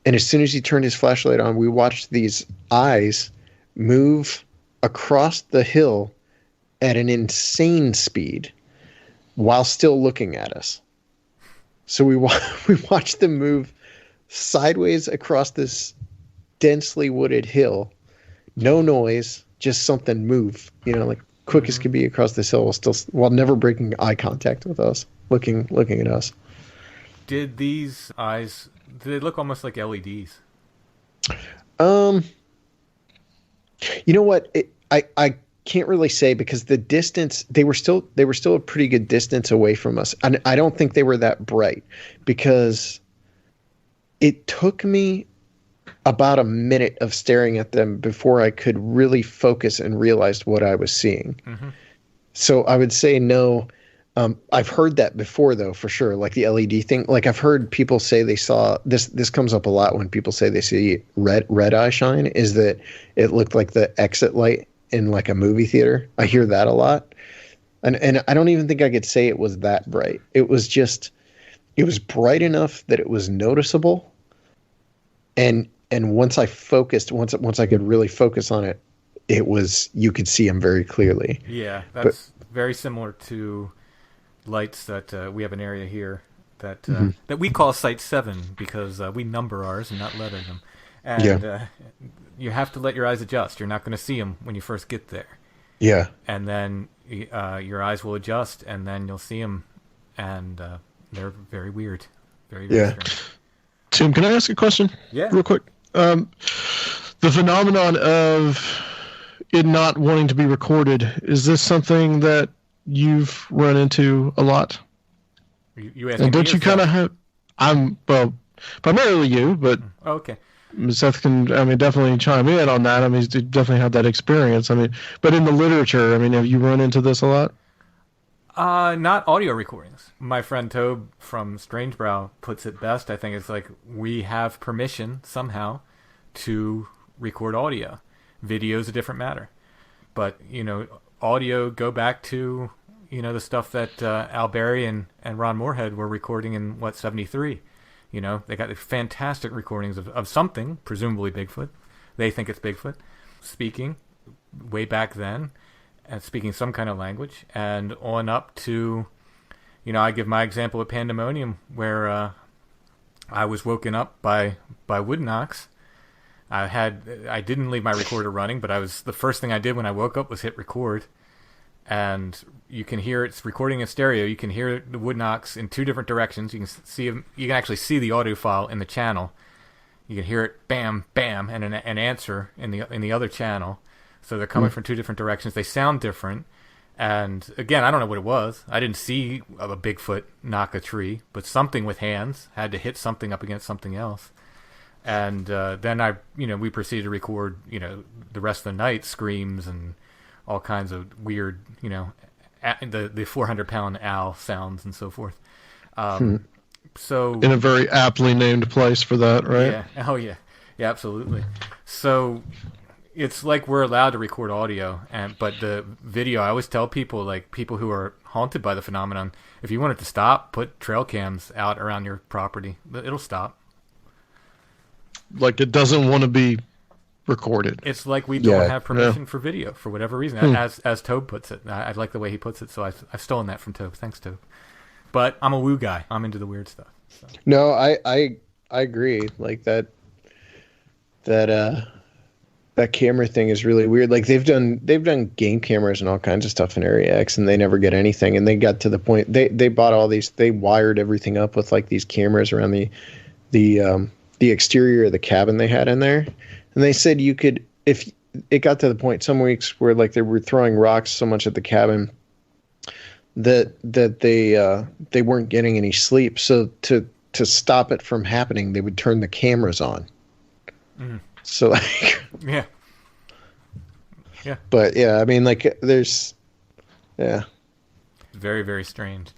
And as soon as he turned his flashlight on, we watched these eyes move across the hill at an insane speed while still looking at us. So we watched them move sideways across this densely wooded hill no noise, just something move, like quick as could be across this hill while never breaking eye contact with us, looking at us. Did these eyes, did they look almost like LEDs? You know what? I can't really say, because the distance, they were still a pretty good distance away from us. And I don't think they were that bright, because it took me about a minute of staring at them before I could really focus and realize what I was seeing. Mm-hmm. So I would say no. I've heard that before, though, for sure. Like the LED thing. Like I've heard people say they saw this. This comes up a lot when people say they see red eye shine. Is that it looked like the exit light in like a movie theater? I hear that a lot, and I don't even think I could say it was that bright. It was bright enough that it was noticeable, and once I focused, once I could really focus on it, you could see them very clearly. Yeah, that's very similar to lights that we have an area here that that we call Site 7, because we number ours and not letter them. And you have to let your eyes adjust. You're not going to see them when you first get there. Yeah. And then your eyes will adjust, and then you'll see them, and they're very weird. Very, very strange. Tim, can I ask a question? Yeah. Real quick. The phenomenon of it not wanting to be recorded, is this something that you've run into a lot? You and don't you kind of have... primarily you, but... Oh, okay. Seth can, definitely chime in on that. He's definitely had that experience. But in the literature, have you run into this a lot? Not audio recordings. My friend Tobe from Strangebrow puts it best. I think it's like we have permission somehow to record audio. Video's a different matter. But, audio, go back to, the stuff that Al Berry and Ron Moorhead were recording in, 73? They got fantastic recordings of something, presumably Bigfoot. They think it's Bigfoot, speaking way back then, and speaking some kind of language, and on up to, I give my example of Pandemonium, where I was woken up by wood knocks. I didn't leave my recorder running, but the first thing I did when I woke up was hit record, and you can hear it's recording in stereo. You can hear the wood knocks in two different directions. You can actually see the audio file in the channel. You can hear it bam, bam, and an answer in the other channel. So they're coming from two different directions. They sound different. And again, I don't know what it was. I didn't see a Bigfoot knock a tree, but something with hands had to hit something up against something else. And then we proceeded to record, the rest of the night, screams and all kinds of weird, the 400-pound owl sounds and so forth. So in a very aptly named place for that, right? Yeah. Oh yeah. Yeah, absolutely. So it's like we're allowed to record audio, but the video, I always tell people, like people who are haunted by the phenomenon, if you want it to stop, put trail cams out around your property. It'll stop. Like it doesn't want to be recorded. It's like we don't have permission for video for whatever reason, as Tobe puts it. I like the way he puts it, so I've stolen that from Tobe. Thanks, Tobe. But I'm a woo guy. I'm into the weird stuff. So. No, I agree. Like that camera thing is really weird. Like they've done game cameras and all kinds of stuff in Area X, and they never get anything. And they got to the point they bought all these. They wired everything up with like these cameras around the exterior of the cabin they had in there. And they said you could, if it got to the point some weeks where like they were throwing rocks so much at the cabin that they weren't getting any sleep. So to stop it from happening, they would turn the cameras on. Mm. So like yeah. But yeah, there's very, very strange.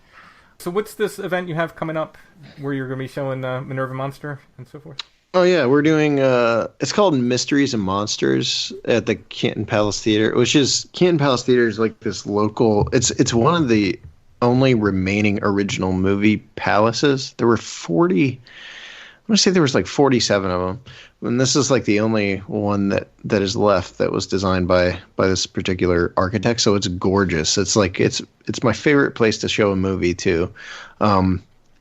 So what's this event you have coming up where you're going to be showing Minerva Monster and so forth? Oh yeah, we're doing it's called Mysteries and Monsters at the Canton Palace Theater, which is Canton Palace Theater is like this local. It's one of the only remaining original movie palaces. There were 40. I want to say there was like 47 of them, and this is like the only one that is left that was designed by this particular architect. So it's gorgeous. It's like it's my favorite place to show a movie too.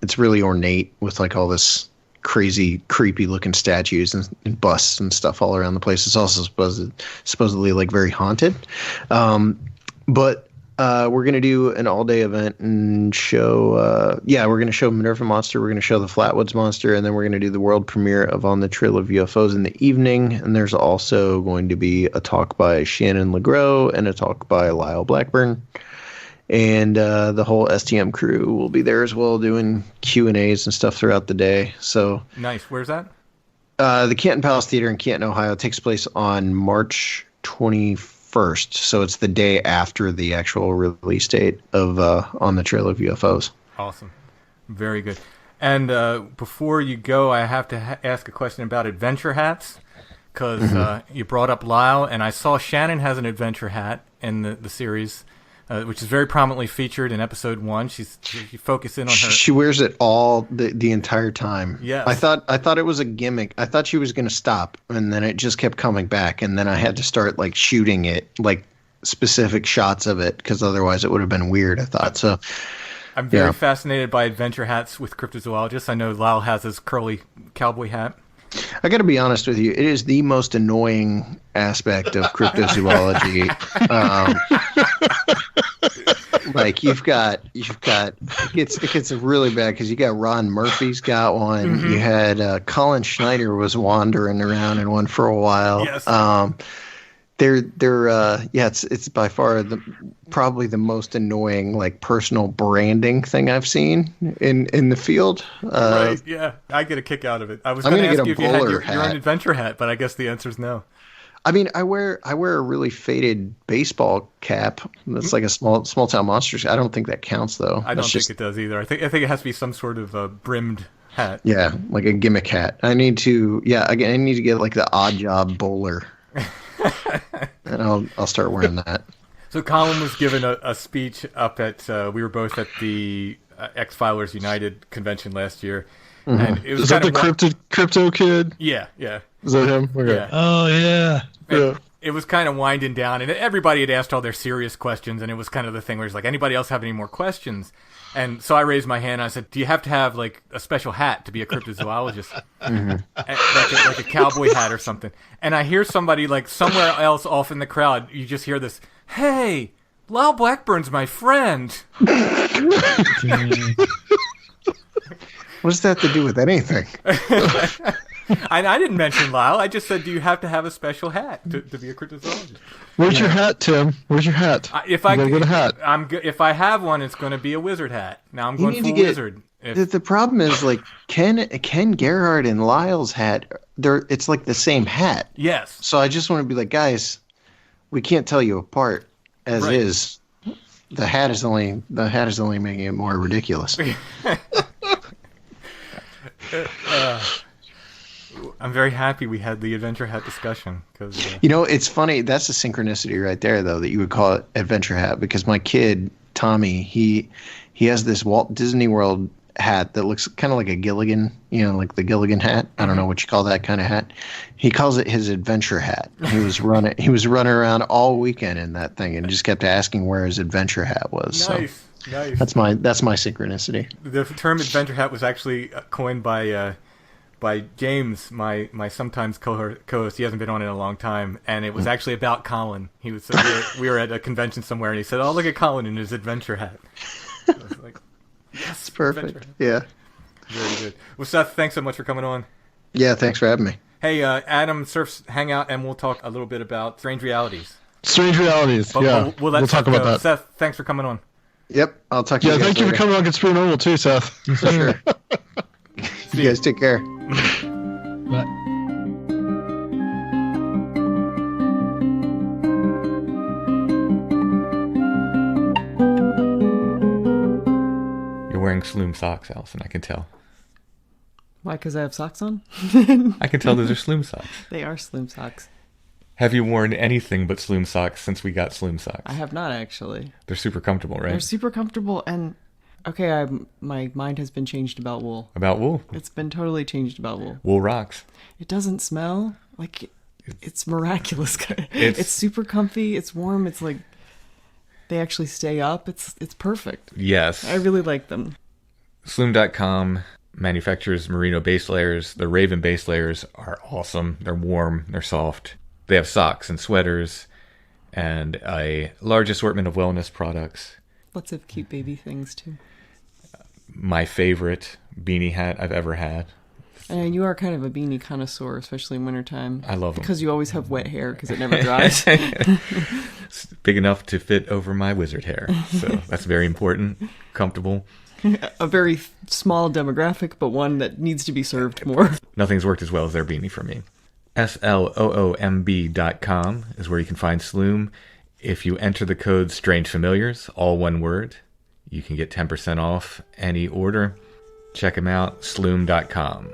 It's really ornate with like all this crazy, creepy looking statues and busts and stuff all around the place. It's also supposedly like very haunted. But we're going to do an all-day event and show, we're going to show Minerva Monster, we're going to show the Flatwoods Monster, and then we're going to do the world premiere of On the Trail of UFOs in the evening. And there's also going to be a talk by Shannon LeGros and a talk by Lyle Blackburn. And the whole STM crew will be there as well, doing Q&As and stuff throughout the day. So Nice. Where's that? The Canton Palace Theater in Canton, Ohio. It takes place on March 21st. So it's the day after the actual release date of On the Trail of UFOs. Awesome. Very good. And before you go, I have to ask a question about adventure hats, because you brought up Lyle, and I saw Shannon has an adventure hat in the series, which is very prominently featured in episode 1. She focused in on her. She wears it all the entire time. Yes. I thought it was a gimmick. I thought she was going to stop, and then it just kept coming back, and then I had to start like shooting it, like specific shots of it, because otherwise it would have been weird. I thought so. I'm very fascinated by adventure hats with cryptozoologists. I know Lyle has his curly cowboy hat. I got to be honest with you. It is the most annoying aspect of cryptozoology. Like it gets really bad because you got Ron Murphy's got one. You had Colin Schneider was wandering around in one for a while. Yes. It's by far probably the most annoying like personal branding thing I've seen in the field. Right, yeah. I get a kick out of it. I was I'm going to gonna ask get you a if you had bowler your own hat. adventure hat, but I guess the answer is no. I mean, I wear a really faded baseball cap. That's like a small town monsters. I don't think that counts though. I don't think it does either. I think it has to be some sort of brimmed hat. Yeah, like a gimmick hat. I need to get like the Odd Job bowler. And I'll start wearing that. So Colin was given a speech up at we were both at the X-Filers United convention last year. And it was Is that the crypto kid? Yeah. Is that him? Okay. Yeah. Oh yeah. And it was kind of winding down, and everybody had asked all their serious questions, and it was kind of the thing where it's like, anybody else have any more questions? And so I raised my hand. And I said, "Do you have to have like a special hat to be a cryptozoologist, like a cowboy hat or something?" And I hear somebody like somewhere else off in the crowd. You just hear this, "Hey, Lyle Blackburn's my friend." What does that have to do with anything? I didn't mention Lyle. I just said, "Do you have to have a special hat to be a cryptozoologist?" Where's your hat, Tim? Where's your hat? If I get a hat, if I have one, it's going to be a wizard hat. Now I'm going full wizard. The problem is like Ken Gerhardt and Lyle's hat. It's like the same hat. Yes. So I just want to be like, guys, we can't tell you apart as is. The hat is only making it more ridiculous. I'm very happy we had the adventure hat discussion because it's funny. That's a synchronicity right there, though, that you would call it adventure hat, because my kid Tommy, he has this Walt Disney World hat that looks kind of like a Gilligan, like the Gilligan hat. I don't know what you call that kind of hat. He calls it his adventure hat. He was running around all weekend in that thing and just kept asking where his adventure hat was. Nice. That's my synchronicity. The term adventure hat was actually coined by James, my sometimes co-host. He hasn't been on in a long time, and it was actually about Colin. He was we were at a convention somewhere, and he said, "Oh, look at Colin in his adventure hat." I was like, "Yes, it's perfect." Yeah, very good. Well, Seth, thanks so much for coming on. Yeah, thanks for having me. Hey, Adam, Surf's hang out, and we'll talk a little bit about strange realities. Strange realities. But yeah, we'll talk about that. Seth, thanks for coming on. Yep, I'll talk to you. Yeah, thank you later. for coming on Conspirinormal too, Seth. Sure. You guys take care. But You're wearing Sloom socks, Allison. I can tell. Why? Because I have socks on? I can tell those are Sloom socks. They are Sloom socks. Have you worn anything but Sloom socks since we got Sloom socks? I have not, actually. They're super comfortable, right? They're super comfortable, and okay, my mind has been changed about wool. About wool. It's been totally changed about wool. Wool rocks. It doesn't smell like it's miraculous. It's super comfy. It's warm. It's like they actually stay up. It's perfect. Yes. I really like them. Sloom.com. manufactures merino base layers. The Raven base layers are awesome. They're warm, they're soft. They have socks and sweaters and a large assortment of wellness products. Lots of cute baby things too. My favorite beanie hat I've ever had. And you are kind of a beanie connoisseur, especially in wintertime. I love them. Because you always have wet hair because it never dries. It's big enough to fit over my wizard hair. So that's very important. Comfortable. A very small demographic, but one that needs to be served more. Nothing's worked as well as their beanie for me. SLOOMB.com is where you can find Sloom. If you enter the code Strange Familiars, all one word, you can get 10% off any order. Check them out, sloom.com.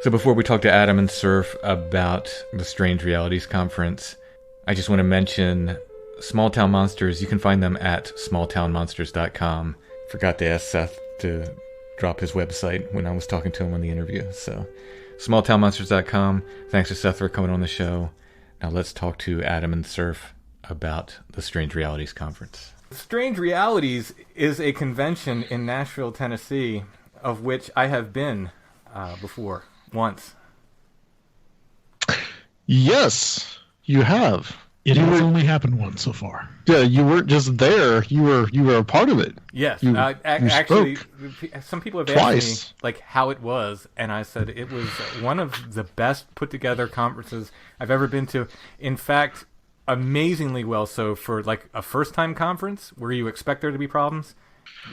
So before we talk to Adam and Serf about the Strange Realities Conference, I just want to mention Small Town Monsters. You can find them at smalltownmonsters.com. Forgot to ask Seth to drop his website when I was talking to him on the interview. So smalltownmonsters.com. Thanks to Seth for coming on the show. Now let's talk to Adam and Serf about the Strange Realities Conference. Strange Realities is a convention in Nashville, Tennessee, of which I have been before. Once. Yes, you have. It has only happened once so far. Yeah, you weren't just there. You were a part of it. Yes, you actually, some people have asked me like how it was, and I said it was one of the best put together conferences I've ever been to. In fact, amazingly well so for like a first time conference where you expect there to be problems.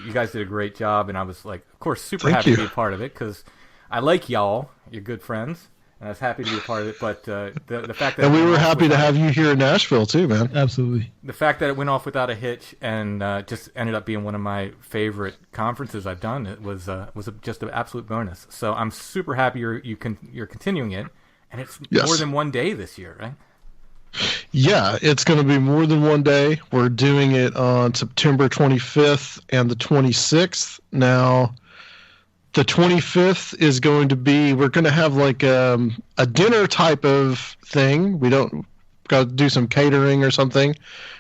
You guys did a great job, and I was like, of course, super happy to be a part of it because I like y'all. You're good friends, and I was happy to be a part of it. But the fact that we were happy to have you here in Nashville too, man. Absolutely. The fact that it went off without a hitch and just ended up being one of my favorite conferences I've done. It was just an absolute bonus. So I'm super happy you're continuing it, and it's more than one day this year, right? Yeah, it's going to be more than one day. We're doing it on September 25th and the 26th. Now, the 25th is going to be, we're going to have like a dinner type of thing. We don't got to do some catering or something.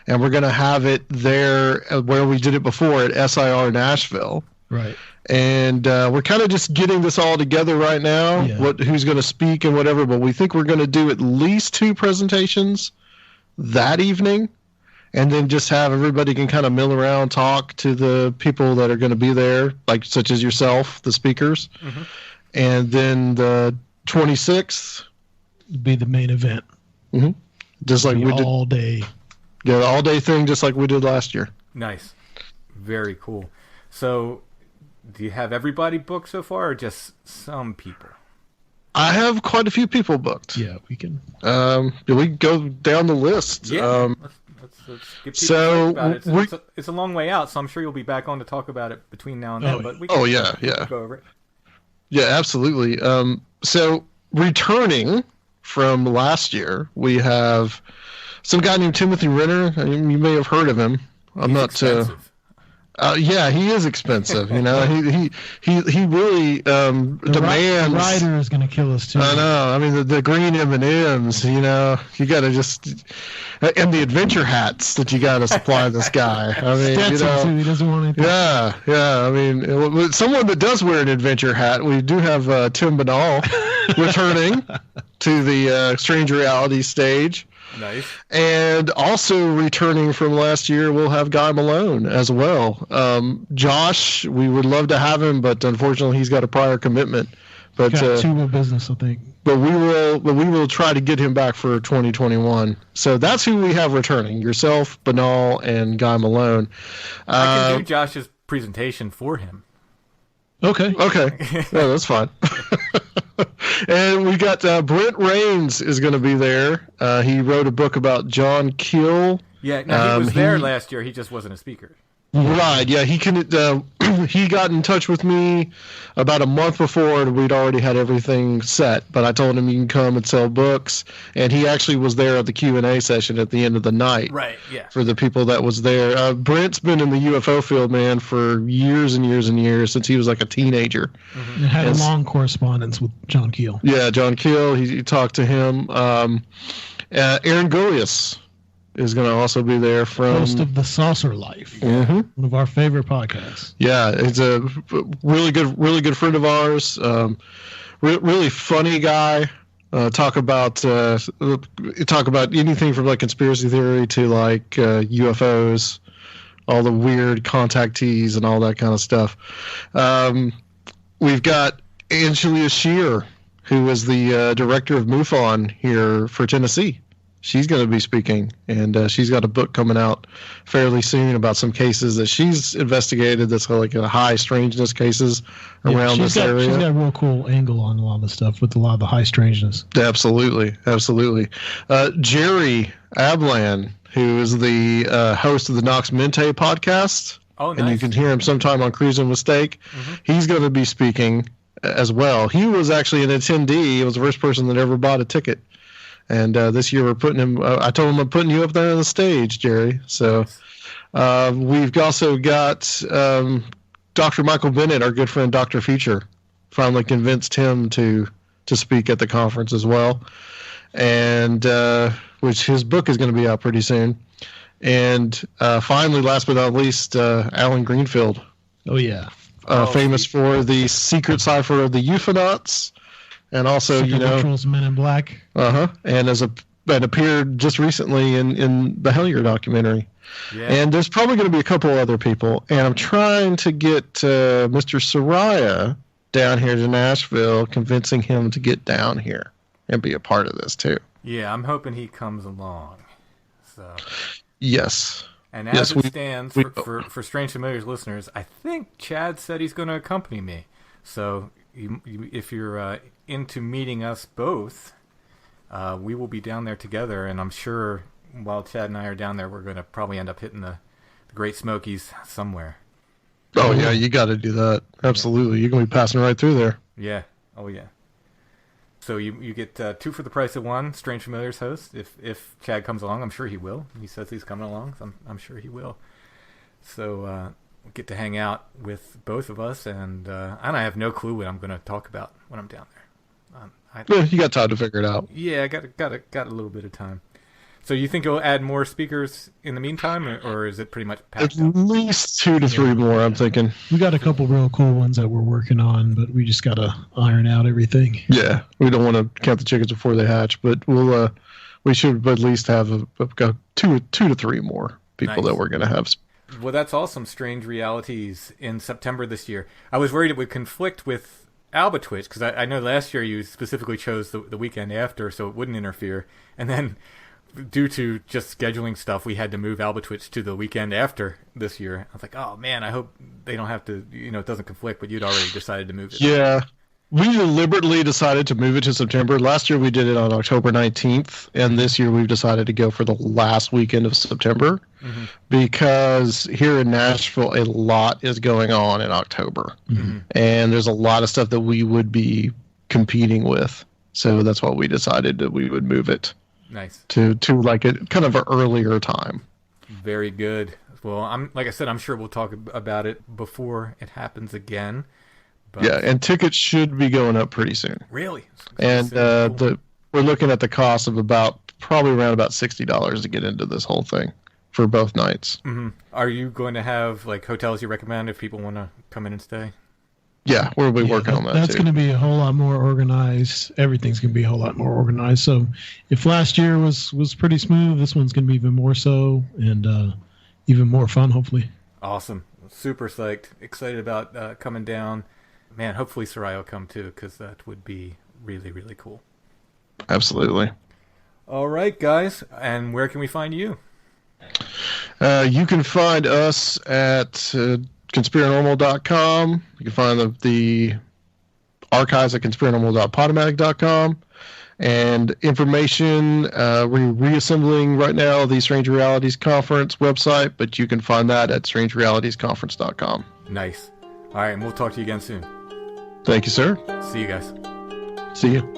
And we're going to have it there where we did it before at SIR Nashville. Right. And we're kind of just getting this all together right now, who's going to speak and whatever. But we think we're going to do at least 2 presentations that evening. And then just have everybody can kind of mill around, talk to the people that are going to be there, like such as yourself, the speakers. Mm-hmm. And then the 26th be the main event. Mm-hmm. Just like we did all day. Yeah, the all day thing, just like we did last year. Nice, very cool. So, do you have everybody booked so far, or just some people? I have quite a few people booked. Yeah, we can. We can go down the list. Yeah. Let's get people about it. It's a long way out, so I'm sure you'll be back on to talk about it between now and then. But we can go over it. Yeah, absolutely. So returning from last year, we have some guy named Timothy Renner. You may have heard of him. He's expensive. Yeah, he is expensive. You know, he really demands. The rider is going to kill us too. I know. I mean, the green M&Ms. You know, you got to just and the adventure hats that you got to supply this guy. I mean, Stetson too. He doesn't want anything. Yeah. I mean, someone that does wear an adventure hat. We do have Tim Banal returning to the Strange Reality stage. Nice. And also returning from last year, we'll have Guy Malone as well. Josh, we would love to have him, but unfortunately, he's got a prior commitment. But got 2 business, I think. But we will try to get him back for 2021. So that's who we have returning: yourself, Banal, and Guy Malone. I can do Josh's presentation for him. Okay. Yeah, that's fine. And we got Brent Rains is going to be there. He wrote a book about John Keel. Yeah, no, he was there last year. He just wasn't a speaker. Right, yeah, he can. He got in touch with me about a month before, and we'd already had everything set. But I told him you can come and sell books, and he actually was there at the Q&A session at the end of the night. Right, yeah. For the people that was there, Brent's been in the UFO field, man, for years and years and years since he was like a teenager. Mm-hmm. And had a long correspondence with John Keel. Yeah, John Keel. He talked to him. Aaron Golias is going to also be there from host of The Saucer Life, one of our favorite podcasts. Yeah, he's a really good friend of ours. Really funny guy. Talk about anything from like conspiracy theory to like UFOs, all the weird contactees and all that kind of stuff. We've got Angelia Shear, who is the director of MUFON here for Tennessee. She's going to be speaking, and she's got a book coming out fairly soon about some cases that she's investigated that's like a high strangeness cases around this area. She's got a real cool angle on a lot of the stuff with a lot of the high strangeness. Absolutely. Jerry Ablan, who is the host of the Nox Mente podcast. Oh, nice. And you can hear him sometime on Cruising with Steak. Mm-hmm. He's going to be speaking as well. He was actually an attendee. He was the first person that ever bought a ticket. And this year we're putting him. I told him I'm putting you up there on the stage, Jerry. So we've also got Dr. Michael Bennett, our good friend Dr. Future. Finally convinced him to speak at the conference as well, and which his book is going to be out pretty soon. And finally, last but not least, Alan Greenfield. Oh yeah, famous for the secret cipher of the UFOnauts. And also, Supernatural's Men in Black. And appeared just recently in the Hellier documentary. Yeah. And there's probably going to be a couple other people. And I'm trying to get Mr. Soraya down here to Nashville, convincing him to get down here and be a part of this too. Yeah, I'm hoping he comes along. So. Yes. And as it stands, for Strange Familiars listeners, I think Chad said he's going to accompany me. So if you're into meeting us both, we will be down there together, and I'm sure while Chad and I are down there, we're going to probably end up hitting the Great Smokies somewhere. Oh yeah, you got to do that. Absolutely, you're going to be passing right through there. Yeah. Oh yeah. So you get 2 for the price of 1. Strange Familiars host. If Chad comes along, I'm sure he will. He says he's coming along, so I'm sure he will. So we'll get to hang out with both of us, and I have no clue what I'm going to talk about when I'm down there. You got time to figure it out. Yeah, I got a little bit of time. So you think you'll add more speakers in the meantime, or is it pretty much packed At least 2 to 3 more, I'm thinking. We got a couple real cool ones that we're working on, but we just got to iron out everything. Yeah, we don't want to count the chickens before they hatch, but we should at least have two to three more people that we're going to have. Well, that's awesome. Strange Realities in September this year. I was worried it would conflict with Alba Twitch, because I know last year you specifically chose the weekend after, so it wouldn't interfere. And then, due to just scheduling stuff, we had to move Alba Twitch to the weekend after this year. I was like, oh man, I hope they don't have to, it doesn't conflict, but you'd already decided to move it. Yeah. We deliberately decided to move it to September. Last year we did it on October 19th, and this year we've decided to go for the last weekend of September because here in Nashville a lot is going on in October. And there's a lot of stuff that we would be competing with. So that's why we decided that we would move it to like a kind of an earlier time. Very good. Well, like I said, I'm sure we'll talk about it before it happens again. But yeah, and tickets should be going up pretty soon. Really? And we're looking at the cost of probably around about $60 to get into this whole thing for both nights. Are you going to have like hotels you recommend if people want to come in and stay? Yeah, we'll be working on that. That's going to be a whole lot more organized. Everything's going to be a whole lot more organized. So if last year was pretty smooth, this one's going to be even more so and even more fun, hopefully. Awesome. Super psyched. Excited about coming down. Man, hopefully Soraya will come too, because that would be really, really cool. Absolutely. All right, guys. And where can we find you? You can find us at Conspirinormal.com. You can find the archives at Conspirinormal.podomatic.com. And information, we're reassembling right now the Strange Realities Conference website, but you can find that at strangerealitiesconference.com. Nice. All right, and we'll talk to you again soon. Thank you, sir. See you guys. See you.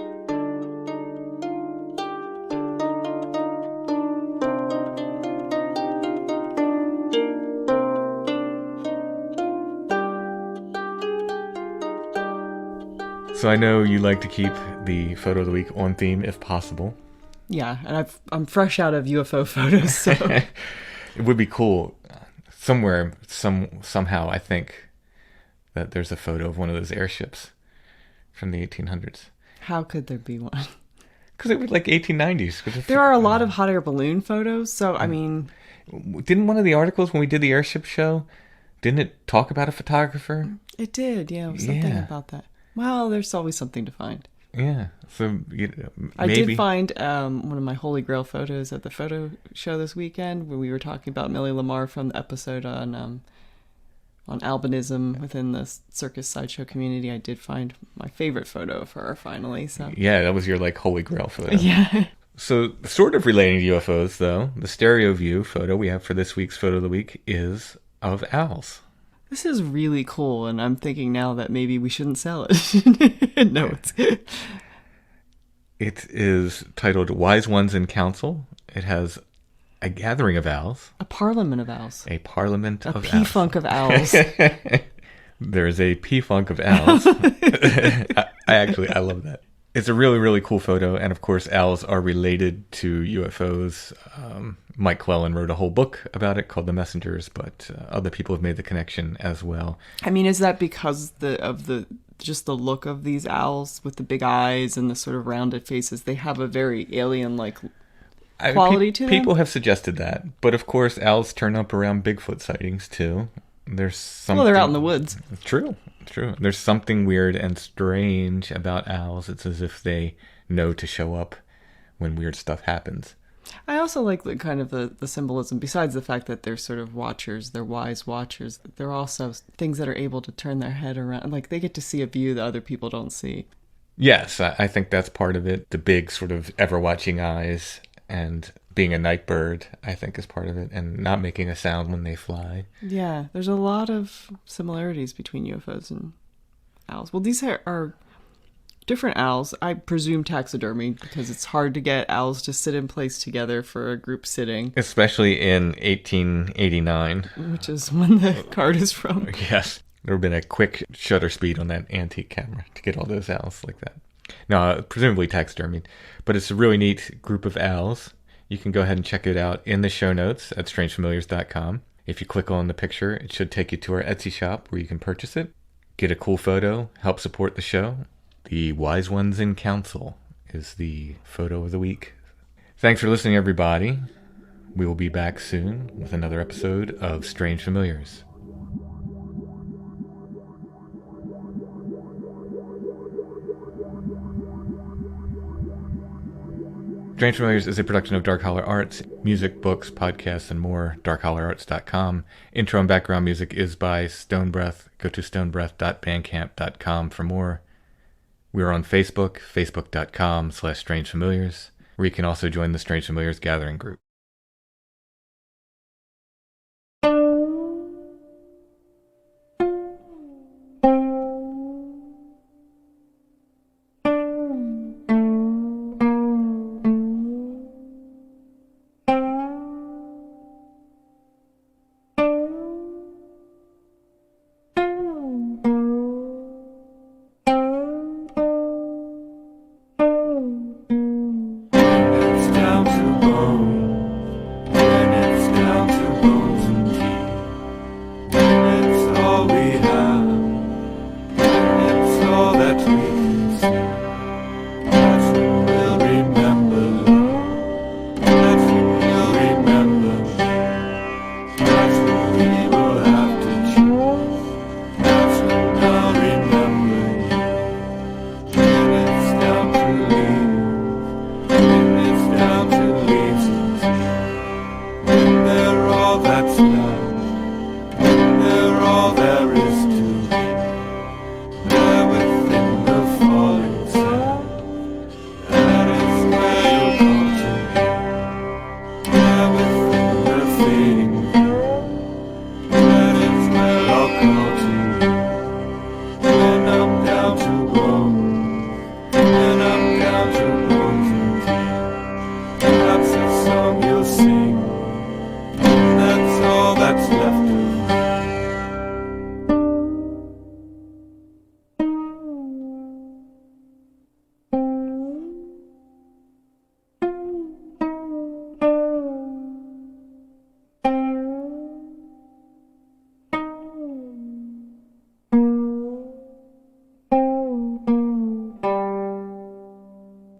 So I know you like to keep the photo of the week on theme if possible. Yeah, and I'm fresh out of UFO photos, so It would be cool somewhere, somehow, I think, that there's a photo of one of those airships from the 1800s. how could there be one? Because it was like 1890s. There are a lot of hot air balloon photos, so I mean, Didn't one of the articles when we did the airship show, didn't it talk about a photographer? it did. Yeah, it was something Yeah. about that. Well, there's always something to find. Yeah. So maybe. I did find one of my holy grail photos at the photo show this weekend when we were talking about Millie Lamar from the episode on albinism within the circus sideshow community. I did find my favorite photo of her finally. So Yeah, that was your like holy grail photo. yeah. So sort of relating to UFOs though, the stereo view photo we have for this week's photo of the week is of owls. This is really cool, and I'm thinking now that maybe we shouldn't sell it. No, it's It is titled Wise Ones in Council. It has a gathering of owls, a parliament of owls. a parliament A of owls. P-funk of owls. There is a P-funk of owls. I love that. It's a really, really cool photo. And of course, owls are related to UFOs. Mike Clellan wrote a whole book about it called The Messengers, but other people have made the connection as well. I mean, is that because of the just the look of these owls with the big eyes and the sort of rounded faces? They have a very alien-like quality to them. People have suggested that. But of course, owls turn up around Bigfoot sightings too. There's something... Well, they're out in the woods. True. There's something weird and strange about owls. It's as if they know to show up when weird stuff happens. I also like the kind of the symbolism, besides the fact that they're sort of watchers, they're wise watchers. They're also things that are able to turn their head around. Like, they get to see a view that other people don't see. Yes, I think that's part of it. The big sort of ever-watching eyes and being a night bird, I think, is part of it. And not making a sound when they fly. Yeah, there's a lot of similarities between UFOs and owls. Well, these are different owls. I presume taxidermy, because it's hard to get owls to sit in place together for a group sitting. Especially in 1889. Which is when the card is from. Yes. There would have been a quick shutter speed on that antique camera to get all those owls like that. No, presumably taxidermied. But it's a really neat group of owls. You can go ahead and check it out in the show notes at strangefamiliars.com. If you click on the picture, it should take you to our Etsy shop where you can purchase it. Get a cool photo, help support the show. The Wise Ones in Council is the photo of the week. Thanks for listening, everybody. We will be back soon with another episode of Strange Familiars. Strange Familiars is a production of Dark Holler Arts. Music, books, podcasts, and more. DarkHollerArts.com. Intro and background music is by Stone Breath. Go to stonebreath.bandcamp.com for more. We are on Facebook, facebook.com/strangefamiliars, where you can also join the Strange Familiars Gathering group.